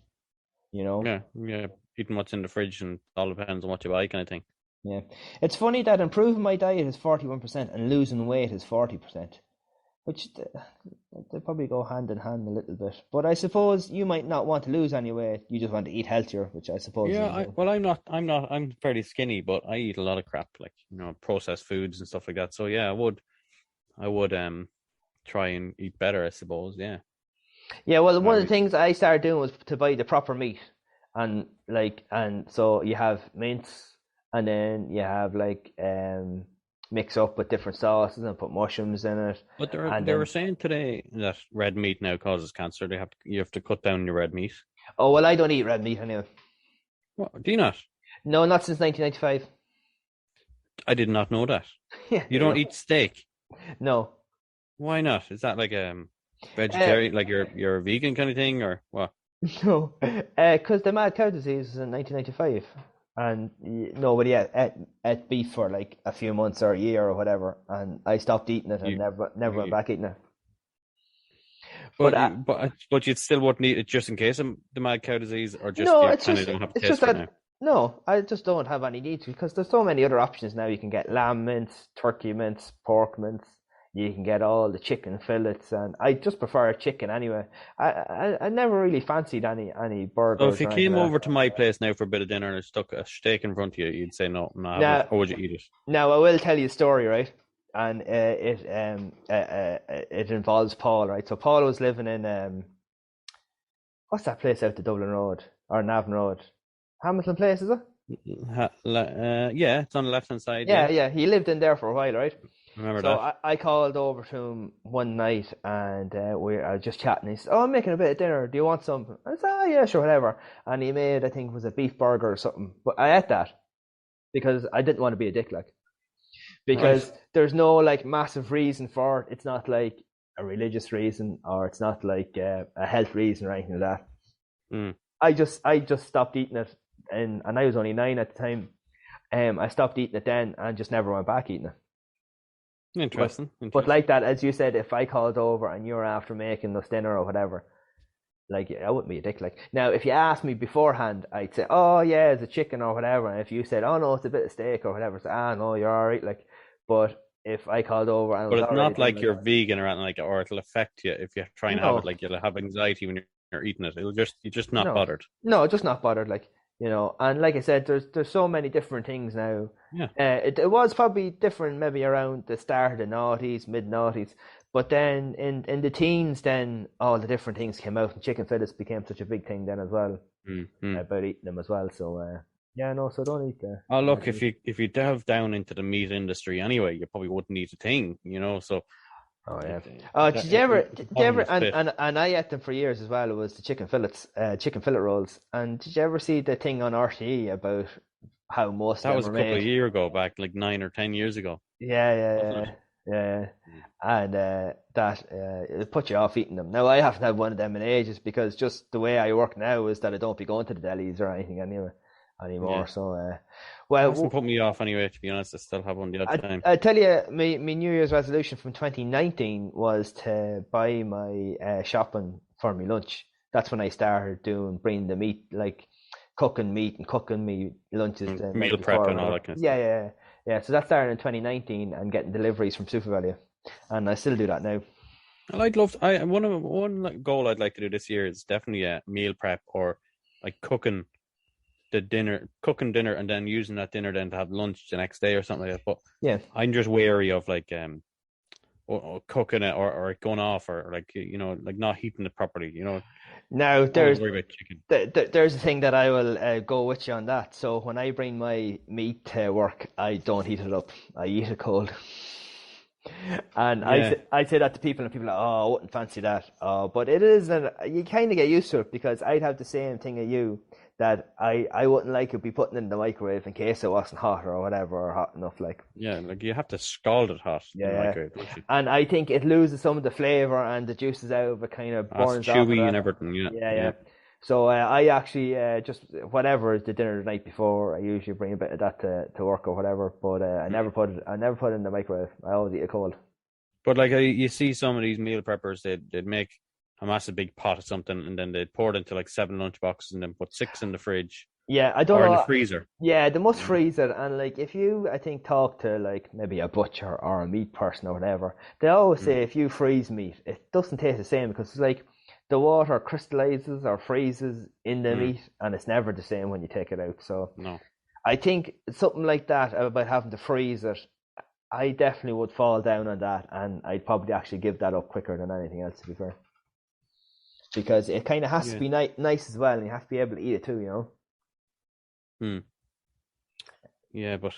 Yeah, eating what's in the fridge, and all depends on what you buy, kind of thing. Yeah, it's funny that improving my diet is 41% and losing weight is 40%. which they probably go hand in hand a little bit. But I suppose you might not want to lose any weight. You just want to eat healthier, which I suppose. Yeah, I'm fairly skinny, but I eat a lot of crap, like, processed foods and stuff like that. So yeah, I would try and eat better, I suppose. Yeah. Yeah, well, one of the things I started doing was to buy the proper meat, and so you have mince, and then you have mix up with different sauces and put mushrooms in it. But they were saying today that red meat now causes cancer. You have to cut down your red meat. Oh well, I don't eat red meat anyway. What, do you not? No, not since 1995. I did not know that. Yeah, you don't eat steak? No. Why not? Is that like a vegetarian, like you're a vegan kind of thing, or what? No, because the mad cow disease was in 1995, and nobody ate beef for like a few months or a year or whatever, and I stopped eating it and never went back eating it. But you still wouldn't eat it just in case of the mad cow disease, or just no, you it's kind just, of don't have it's taste just for that it now? no, I just don't have any need to, because there's so many other options now. You can get lamb mince, turkey mince, pork mince. You can get all the chicken fillets, and I just prefer chicken anyway. I never really fancied any burgers. So if you came over to my place now for a bit of dinner and I stuck a steak in front of you, you'd say no, or would you eat it? Now I will tell you a story, right? And it involves Paul, right? So Paul was living in what's that place out the Dublin Road or Navan Road? Hamilton Place, is it? Yeah, it's on the left hand side. Yeah. He lived in there for a while, right? Remember so that? I called over to him one night, and I was just chatting. He said, "Oh, I'm making a bit of dinner. Do you want some?" I said, "Oh, yeah, sure, whatever." And he made, I think it was a beef burger or something. But I ate that because I didn't want to be a dick, because there's no like massive reason for it. It's not like a religious reason, or it's not like a health reason or anything like that. I just stopped eating it, and I was only 9 at the time. I stopped eating it then and just never went back eating it. Interesting. But like that, as you said, if I called over and you're after making us dinner or whatever, like, I wouldn't be a dick. Like, now, if you asked me beforehand, I'd say, "Oh yeah, it's a chicken or whatever." And if you said, "Oh no, it's a bit of steak or whatever," so no, you're all right. Like, but if I called over, and but it's not like you're vegan or anything like that, or it'll affect you if you try and have it. Like, you'll have anxiety when you're eating it. You're just not bothered. No, just not bothered. Like, and like I said, there's so many different things now. Yeah. It was probably different maybe around the start of the noughties, mid-noughties, but then in the teens, then all the different things came out, and chicken fillets became such a big thing then as well, about eating them as well. So so don't eat that. Oh look, if you delve down into the meat industry anyway, you probably wouldn't eat a thing, So. Oh yeah. Oh, did you ever? And I ate them for years as well. It was the chicken fillets, chicken fillet rolls. And did you ever see the thing on RTE about how most that of was them a were couple made? of years ago, back like 9 or 10 years ago. Yeah. And it put you off eating them. Now I haven't had one of them in ages, because just the way I work now is that I don't be going to the delis or anything anymore. Yeah. So well, it hasn't put me off anyway, to be honest. I still have one the odd time. I tell you, my New Year's resolution from 2019 was to buy my shopping for my lunch. That's when I started bringing the meat, like cooking meat and cooking me lunches, meal prep and all that kind of stuff. Yeah. So that started in 2019, and getting deliveries from SuperValu, and I still do that now. One goal I'd like to do this year is definitely a meal prep, or like cooking dinner, and then using that dinner then to have lunch the next day or something like that. But yeah, I'm just wary of like or cooking it or going off, or like like not heating it properly. Now there's worry about chicken. There's a thing that I will go with you on that. So when I bring my meat to work, I don't heat it up. I eat it cold. And I say that to people, and people are like, "Oh, I wouldn't fancy that." But it is, and you kind of get used to it, because I'd have the same thing as you, that I wouldn't like to be putting it in the microwave in case it wasn't hot or whatever, or hot enough. Like, yeah, like you have to scald it hot in the microwave. And I think it loses some of the flavour, and the juices out of it kind of burns off. It's chewy and everything. Yeah. So I actually just whatever is the dinner the night before, I usually bring a bit of that to work or whatever. But I never put it in the microwave. I always eat it cold. But like you see some of these meal preppers, they'd make a massive big pot of something, and then they'd pour it into like 7 lunch boxes, and then put 6 in the fridge, Yeah, I don't or in the know. freezer. Yeah, they must freeze it, and like if you, I think, talk to like maybe a butcher or a meat person or whatever, they always Mm. say if you freeze meat, it doesn't taste the same because it's like the water crystallizes or freezes in the Mm. meat, and it's never the same when you take it out. So No. I think something like that about having to freeze it, I definitely would fall down on that, and I'd probably actually give that up quicker than anything else, to be fair, because it kind of has to Yeah. be nice as well, and you have to be able to eat it too, you know. Mm. Yeah, but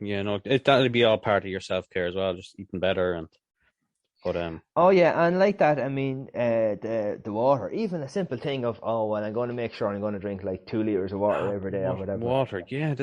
yeah, no, that'll be all part of your self-care as well, just eating better but Oh yeah, and like that, I mean, the water, even a simple thing of, oh well, I'm going to make sure I'm going to drink like 2 liters of water every day or whatever. water. Yeah,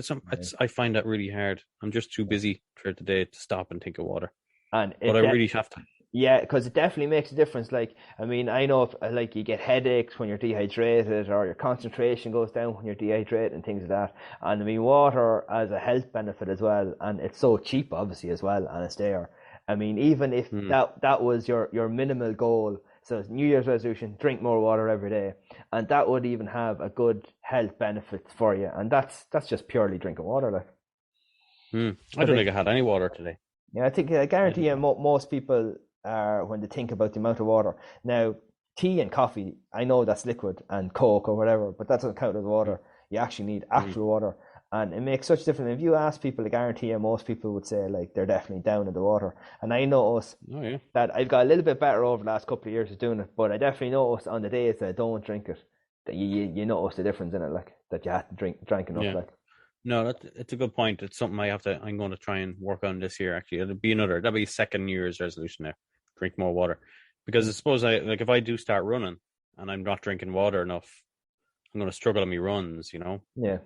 I find that really hard. I'm just too busy for the day to stop and think of water. And But I really have to. yeah, because it definitely makes a difference. Like, I mean, I know if like you get headaches when you're dehydrated, or your concentration goes down when you're dehydrated, and things like that. And I mean, water has a health benefit as well, and it's so cheap, obviously, as well, and it's there. I mean, even if that was your minimal goal, so New Year's resolution, drink more water every day, and that would even have a good health benefits for you, and that's just purely drinking water, like. I don't think I had any water today. Yeah, I guarantee you, most people are when they think about the amount of water. Now, tea and coffee, I know that's liquid, and Coke or whatever, but that doesn't count as water. You actually need actual water, and it makes such a difference. If you ask people, I guarantee you, most people would say like they're definitely down in the water. And I notice that I've got a little bit better over the last couple of years of doing it, but I definitely notice on the days that I don't drink it, that you notice the difference in it, like that you have to drink enough, like. No, it's a good point. It's something I'm going to try and work on this year. Actually, that'll be second New Year's resolution now. Drink more water, because I suppose if I do start running and I'm not drinking water enough, I'm going to struggle on my runs. You know. Yeah.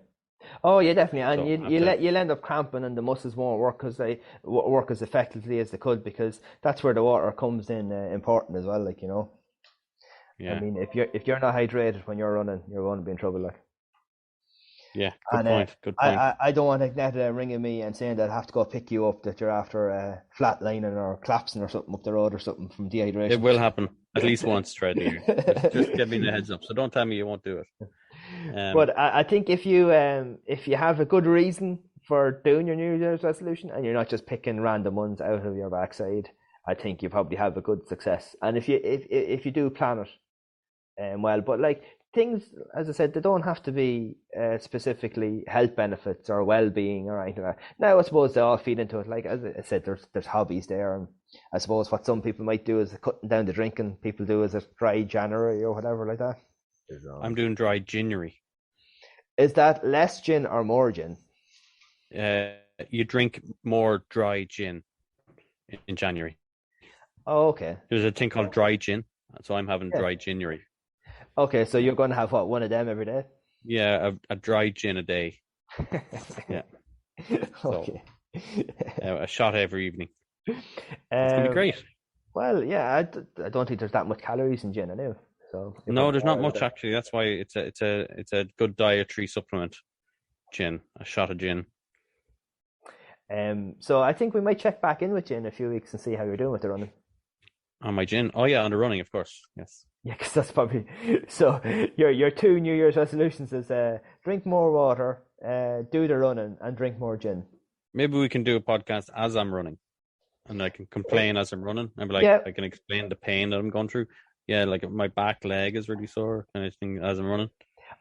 Oh yeah, definitely, and So you'll end up cramping, and the muscles won't work because they work as effectively as they could, because that's where the water comes in important as well. Like, you know. Yeah. I mean, if you're not hydrated when you're running, you're going to be in trouble, like. Yeah, good point. I don't want Agneta ringing me and saying that I have to go pick you up, that you're after flatlining or collapsing or something up the road or something from dehydration. It will happen at least once throughout the year. Just give me the heads up. So don't tell me you won't do it. But I think if you have a good reason for doing your New Year's resolution, and you're not just picking random ones out of your backside, I think you probably have a good success. And if you do plan it, well, but like, things, as I said, they don't have to be specifically health benefits or well-being or anything like that. Now, I suppose they all feed into it. Like, as I said, there's hobbies there, and I suppose what some people might do is cutting down the drinking. People do is a dry January or whatever like that. I'm doing dry January. Is that less gin or more gin? You drink more dry gin in January. Oh, okay. There's a thing called dry gin, so I'm having dry January. Okay, so you're going to have what, one of them every day? Yeah, a dry gin a day. Yeah. Okay. A shot every evening. It's gonna be great. Well, yeah, I don't think there's that much calories in gin, I know. So no, there's not much actually. That's why it's a good dietary supplement. Gin, a shot of gin. So I think we might check back in with you in a few weeks and see how you're doing with the running. On my gin? Oh yeah, on the running, of course. Yes. Yeah, because that's probably so. Your 2 New Year's resolutions is drink more water, do the running, and drink more gin. Maybe we can do a podcast as I'm running, and I can complain as I'm running. I'm like, I can explain the pain that I'm going through. Yeah, like my back leg is really sore, kind of thing, as I'm running.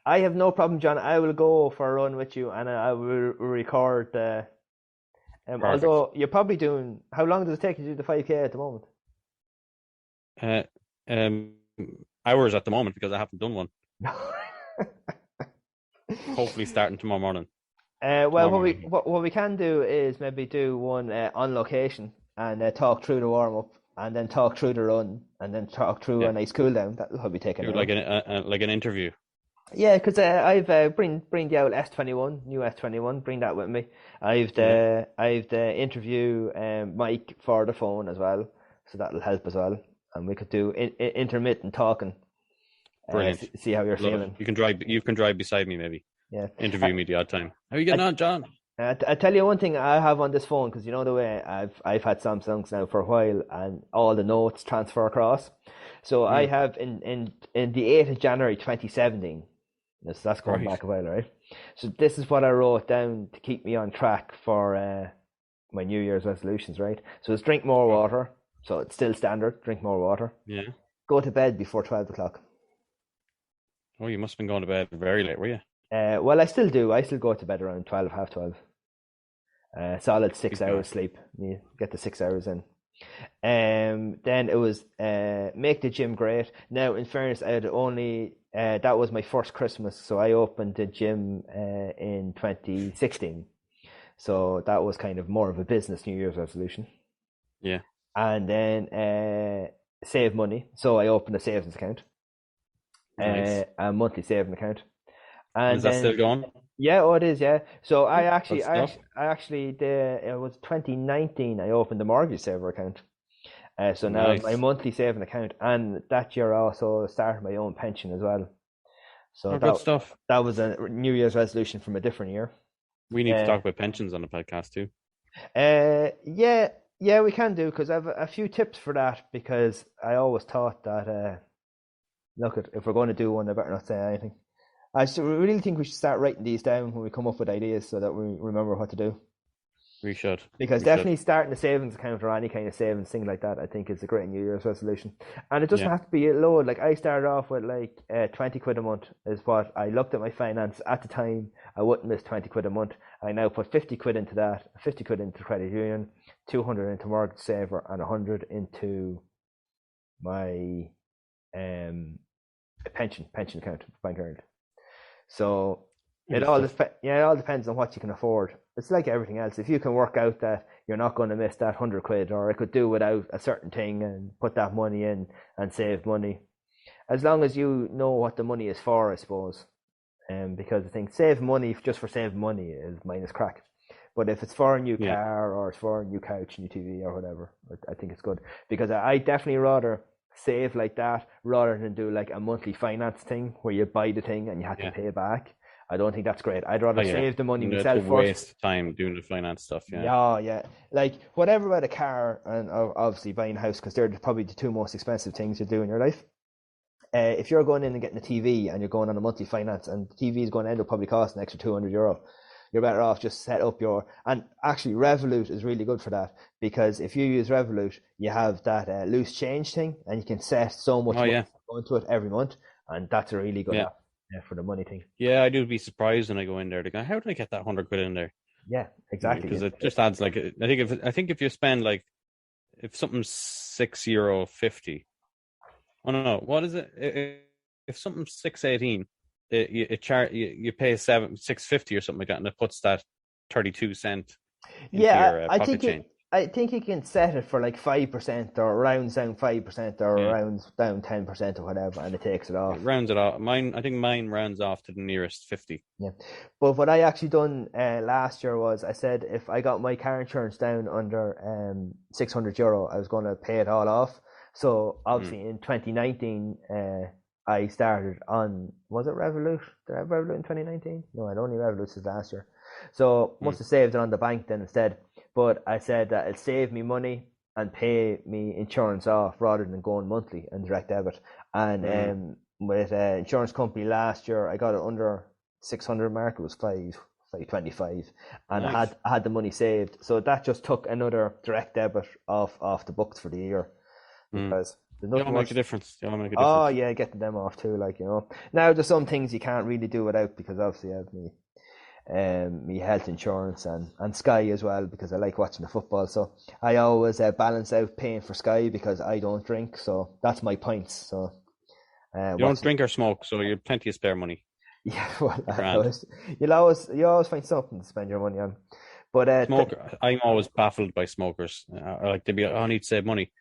I have no problem, John. I will go for a run with you, and I will record. Although you're probably doing, how long does it take you to do the 5K at the moment? Hours at the moment, because I haven't done one. Hopefully starting tomorrow morning. What we can do is maybe do one on location and talk through the warm up, and then talk through the run, and then talk through a nice cool down. That'll probably take like an interview. Yeah, because I've bring the old S21, new S21. Bring that with me. I've the interview mic for the phone as well, so that'll help as well. And we could do intermittent talking. Brilliant. See how you're feeling. You can drive beside me, maybe. Yeah. Interview me the odd time. How are you getting on, John? I tell you one thing I have on this phone, because you know the way I've had Samsungs now for a while, and all the notes transfer across. So I have in the 8th of January 2017. That's going Right. back a while, right? So this is what I wrote down to keep me on track for my New Year's resolutions, right? So it's drink more Oh, water. So it's still standard, drink more water. yeah. Go to bed before 12 o'clock. Oh, you must have been going to bed very late, were you? Well, I still do. I still go to bed around 12, half 12. Solid six Good hours God. sleep. You get the 6 hours in. Then it was make the gym great. Now, in fairness, I had only that was my first Christmas, so I opened the gym in 2016. So that was kind of more of a business New Year's resolution. Yeah. And then save money. So I opened a savings account, Nice. a monthly saving account, And and is that still then going? yeah, oh, it is. Yeah. So Good stuff. it was 2019. I opened the mortgage saver account. So now my Nice. monthly saving account, and that year I also started my own pension as well. So Oh, good stuff. that was a New Year's resolution from a different year. We need to Uh, talk about pensions on the podcast too. yeah, yeah, we can do because I have a few tips for that because I always thought that look, if we're going to do one, I better not say anything. Really think we should start writing these down when we come up with ideas so that we remember what to do. We should. Because We definitely should. starting a savings account or any kind of savings thing like that, I think is a great New Year's resolution. And it doesn't Yeah. have to be a load. Like I started off with like 20 quid a month is what I looked at my finance at the time. I wouldn't miss 20 quid a month. I now put 50 quid into that, 50 quid into credit union, 200 into mortgage saver, and 100 into my pension account, Bank Ireland. So it Good all stuff. it all depends on what you can afford. It's like everything else. If you can work out that you're not going to miss that 100 quid, or I could do without a certain thing and put that money in and save money, as long as you know what the money is for, I suppose. Because I think save money just for saving money is minus crack. But if it's for a new Yeah. car or it's for a new couch, new TV or whatever, I think it's good because I definitely rather save like that rather than do like a monthly finance thing where you buy the thing and you have to Yeah. pay back. I don't think that's great. I'd Oh rather yeah. save the money No, it's a myself first. waste of time doing the finance stuff. Yeah. Yeah, yeah. Like whatever about a car and obviously buying a house because they're probably the two most expensive things you do in your life. If you're going in and getting a TV and you're going on a monthly finance and the TV is going to end up probably costing an extra €200, you're better off just set up your. And actually, Revolut is really good for that because if you use Revolut, you have that loose change thing and you can set so much Oh money yeah. onto it every month, and that's a really good Yeah. app for the money thing. Yeah. I do be surprised when I go in there to go, how did I get that 100 quid in there? Yeah, exactly. Because it just adds like I think if you spend like if something's €6.50. Oh no, what is it? If something's 6.18, you pay 6.50 or something like that, and it puts that 32 cent into Yeah, your I pocket think change. I think you can set it for like 5% or rounds down 5% or Yeah. rounds down 10% or whatever, and it takes it off. It rounds it off. I think mine rounds off to the nearest 50. Yeah, but what I actually done last year was I said if I got my car insurance down under €600, I was going to pay it all off. So obviously in 2019, I started on was it Revolut? Did I have Revolut in 2019? No, I'd only Revolut since last year. So must have saved it on the bank then instead. But I said that it'd save me money and pay me insurance off rather than going monthly and direct debit. And with insurance company last year, I got it under 600 mark. It was 525, and Nice. I had the money saved. So that just took another direct debit off the books for the year because there's They all nothing make worse. a difference. They all make a Oh difference. yeah, getting them off too. Like now there's some things you can't really do without because obviously I have me health insurance and Sky as well because I like watching the football. So I always balance out paying for Sky because I don't drink. So that's my points. So You don't drink or smoke, so you have plenty of spare money. yeah, well, Grand. you always find something to spend your money on. But I'm always baffled by smokers. Like they'd be like, "Oh, I need to save money."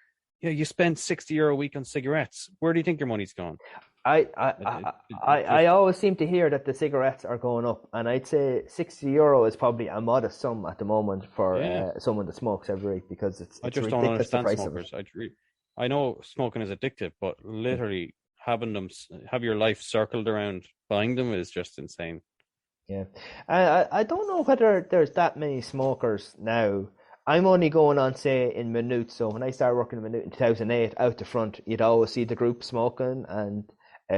Yeah, you spend €60 a week on cigarettes. Where do you think your money's gone? I always seem to hear that the cigarettes are going up, and I'd say €60 is probably a modest sum at the moment for someone that smokes every week because it's I just don't ridiculous the understand price of it. smokers. I know smoking is addictive, but literally having them have your life circled around buying them is just insane. Yeah, I don't know whether there's that many smokers now. I'm only going on say in Minute. So when I started working in Minute in 2008, out the front, you'd always see the group smoking and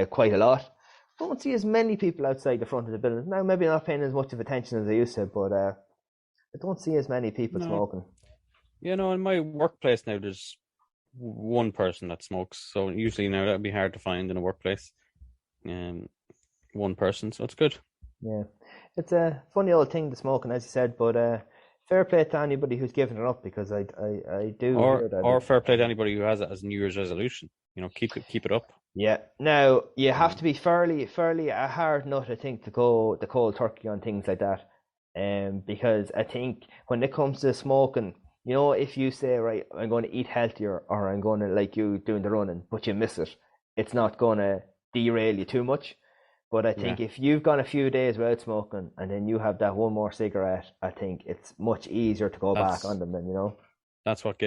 quite a lot. don't see as many people outside the front of the building. Now, maybe not paying as much of attention as I used to, but I don't see as many people smoking. You know, in my workplace now, there's one person that smokes. So usually now that'd be hard to find in a workplace. One person, so it's good. Yeah, it's a funny old thing, the smoking, as you said, but fair play to anybody who's given it up, because I do. Or fair play to anybody who has it as a New Year's resolution. You know, keep it up. Yeah. Now you have to be fairly a hard nut, I think, to go the cold turkey on things like that. Because I think when it comes to smoking, you know, if you say, right, I'm going to eat healthier, or I'm going to, like you doing the running, but you miss it, it's not going to derail you too much. But I think if you've gone a few days without smoking and then you have that one more cigarette, I think it's much easier to go back on them then, you know. That's what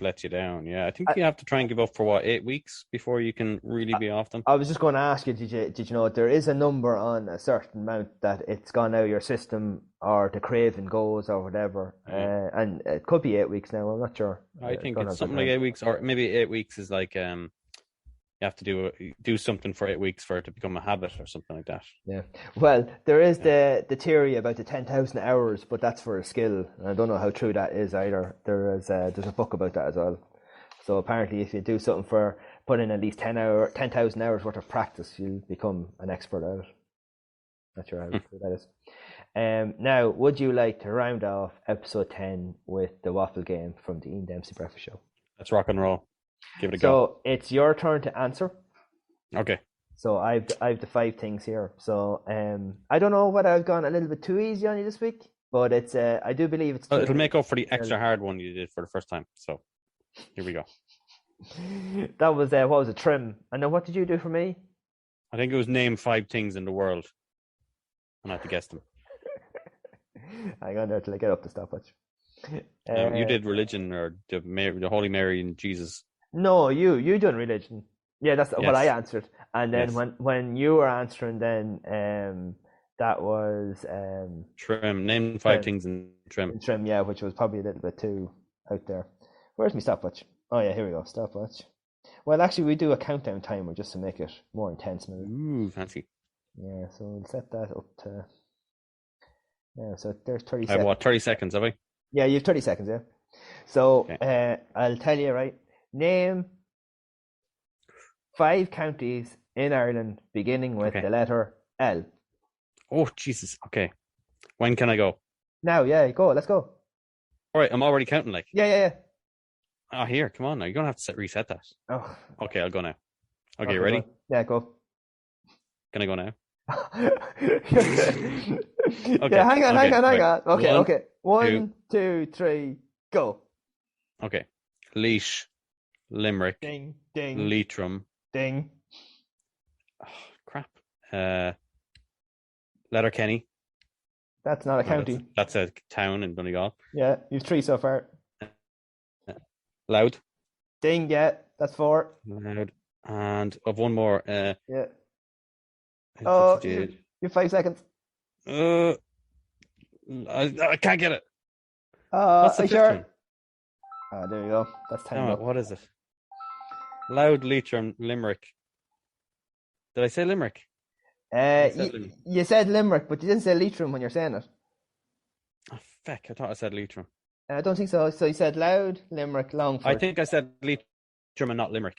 lets you down. Yeah, I think you have to try and give up for 8 weeks before you can really be off them. I was just going to ask you, did you know there is a number on a certain amount that it's gone out of your system, or the craving goes, or whatever, and it could be 8 weeks now. I'm not sure. I think it's something like 8 weeks, or maybe 8 weeks is like you have to do something for 8 weeks for it to become a habit or something like that. Yeah. Well, there is the theory about the 10,000 hours, but that's for a skill. I don't know how true that is either. There's a book about that as well. So apparently, if you do something for put in at least 10,000 hours worth of practice, you'll become an expert at it. Not sure how true that is. Now, would you like to round off episode 10 with the waffle game from the Ian Dempsey Breakfast Show? Let's rock and roll. Give it a go. So it's your turn to answer. Okay. So I've the 5 things here. So I don't know whether I've gone a little bit too easy on you this week, but it's I do believe it's. It'll make up for the extra hard one you did for the first time. So here we go. That was what was it? Trim. And then what did you do for me? I think it was name 5 things in the world, and I had to guess them. Hang on there till I get up the stopwatch. You did religion, or the Holy Mary and Jesus. No, you done religion. Yeah, that's what I answered. And then when you were answering, then that was trim. Name 5 things in trim. Trim, yeah, which was probably a little bit too out there. Where's my stopwatch? Oh yeah, here we go. Stopwatch. Well, actually, we do a countdown timer just to make it more intense, maybe. Ooh, fancy. Yeah, so we'll set that up to. Yeah, so there's 30 seconds. I have what, 30 seconds, have I? Yeah, you have 30 seconds, yeah. So I'll tell you, right? Name 5 counties in Ireland beginning with the letter L. Oh, Jesus. Okay. When can I go? Now, yeah, go. Let's go. All right, I'm already counting, like. Yeah. Oh, here, come on now. You're going to have to reset that. Oh. Okay, I'll go now. Okay, ready? Go. Yeah, go. Can I go now? Okay. Yeah, hang on. Okay. 1, 2, 3, go. Okay. Laois, Limerick, ding, ding, Leitrim, ding. Oh, crap. Letterkenny. That's not a county. That's a town in Donegal. Yeah, you've 3 so far. Loud. Ding, yeah, that's 4. Loud. And I've one more. Yeah. Oh, you have 5 seconds. I can't get it. What's the sure? Oh, there you go. That's 10. What is it? Loud, Leitrim, Limerick. Did I say Limerick? You said Limerick, but you didn't say Leitrim when you're saying it. Oh, feck. I thought I said Leitrim. I don't think so. So you said Loud, Limerick, Longford. I think I said Leitrim and not Limerick.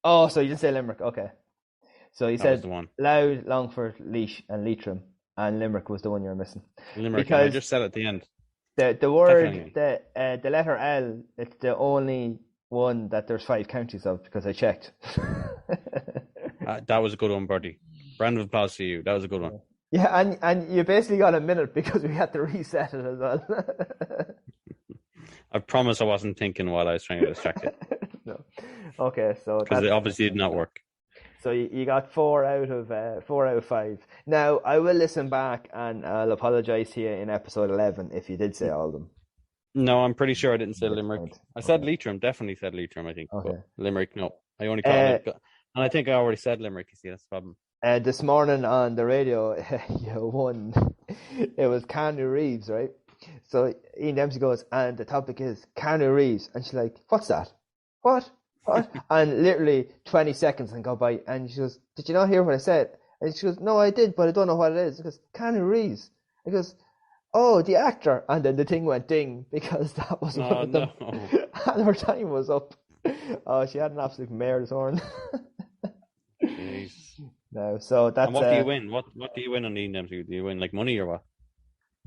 Oh, so you didn't say Limerick. Okay. So you said the one. Loud, Longford, Laois, and Leitrim, and Limerick was the one you were missing. Limerick, because I just said at the end. The word, the letter L, it's the only one that there's 5 counties of, because I checked. That was a good one, Birdie. Round of applause to you. That was a good one. Yeah, and you basically got a minute because we had to reset it as well. I promise I wasn't thinking while I was trying to distract you. No. Okay, so because it obviously did not work. So you got 4 out of 5. Now I will listen back and I'll apologise to you in episode 11 if you did say all of them. No, I'm pretty sure I didn't say Limerick. I said Leitrim, definitely said Leitrim, I think. Okay. But Limerick, no. I only thought it. And I think I already said Limerick, you see, that's the problem. This morning on the radio, it was Keanu Reeves, right? So Ian Dempsey goes, and the topic is Keanu Reeves. And she's like, what's that? What? And literally 20 seconds and go by. And she goes, did you not hear what I said? And she goes, no, I did, but I don't know what it is. He goes, Keanu Reeves. He goes, oh, the actor. And then the thing went ding because that was one of them. And her time was up. Oh, she had an absolute mare's horn. Jeez. No, so that's. And what do you win? What do you win on the them? Do you win like money or what?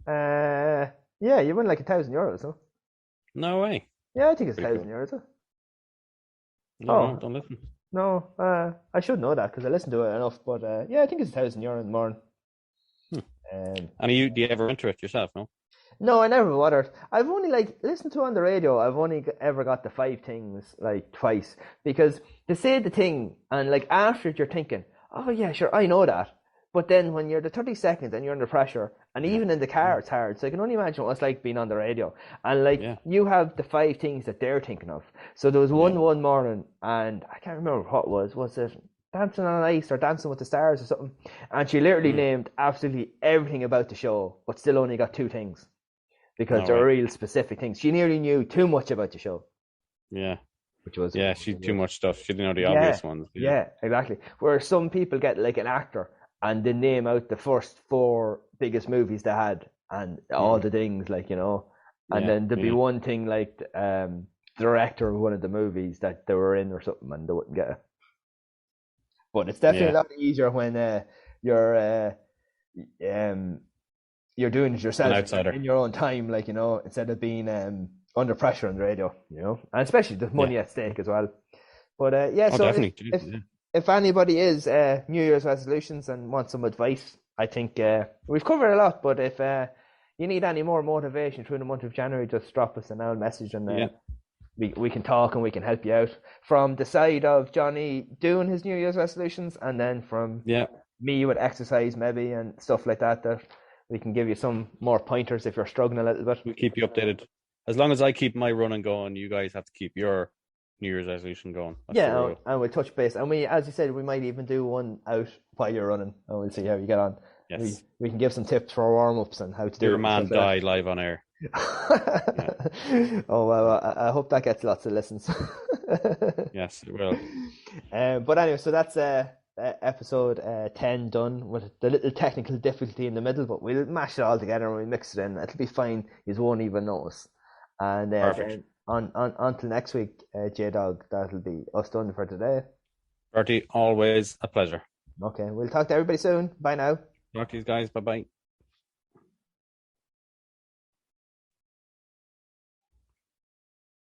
Yeah, you win like €1,000, no? No way. Yeah, I think it's Pretty €1,000. cool. No, don't listen. No, I should know that because I listen to it enough. But yeah, I think it's €1,000 in the morning. And do you ever enter it yourself? No. No, I never bothered. I've only listened to it on the radio. I've only ever got the 5 things like twice because they say the thing and like after it, you're thinking, oh yeah, sure, I know that. But then when you're the 30 seconds and you're under pressure, and even in the car, it's hard. So I can only imagine what it's like being on the radio. And like you have the 5 things that they're thinking of. So there was one morning, and I can't remember what it was. Was it Dancing on Ice or Dancing with the Stars or something? And she literally named absolutely everything about the show, but still only got 2 things because they're real specific things. She nearly knew too much about the show. Yeah. Which was she too much stuff. She didn't know the obvious ones. Yeah, exactly. Where some people get like an actor and they name out the first 4 biggest movies they had and all the things, like, you know. And then there'd be one thing like the director of one of the movies that they were in or something and they wouldn't get it. But it's definitely a lot easier when you're doing it yourself in your own time, like, you know, instead of being under pressure on the radio, you know. And especially the money at stake as well. But so definitely. If anybody is New Year's resolutions and wants some advice, I think we've covered a lot. But if you need any more motivation through the month of January, just drop us an email message and we can talk and we can help you out. From the side of Johnny doing his New Year's resolutions, and then from me with exercise maybe and stuff like that, that we can give you some more pointers if you're struggling a little bit. We'll keep you updated. As long as I keep my running going, you guys have to keep your New Year's resolution going. That's and we'll touch base. And we, as you said, we might even do one out while you're running, and we'll see how you get on. Yes. We can give some tips for warm-ups and how to do it. Your man die live on air. Oh, well, I hope that gets lots of listens. Yes, it will. But anyway, so that's episode 10 done with the little technical difficulty in the middle, but we'll mash it all together and we'll mix it in. It'll be fine. You won't even notice. And then until next week, J-Dog, that'll be us done for today. Bertie, always a pleasure. Okay, we'll talk to everybody soon. Bye now. Talk to you guys. Bye-bye.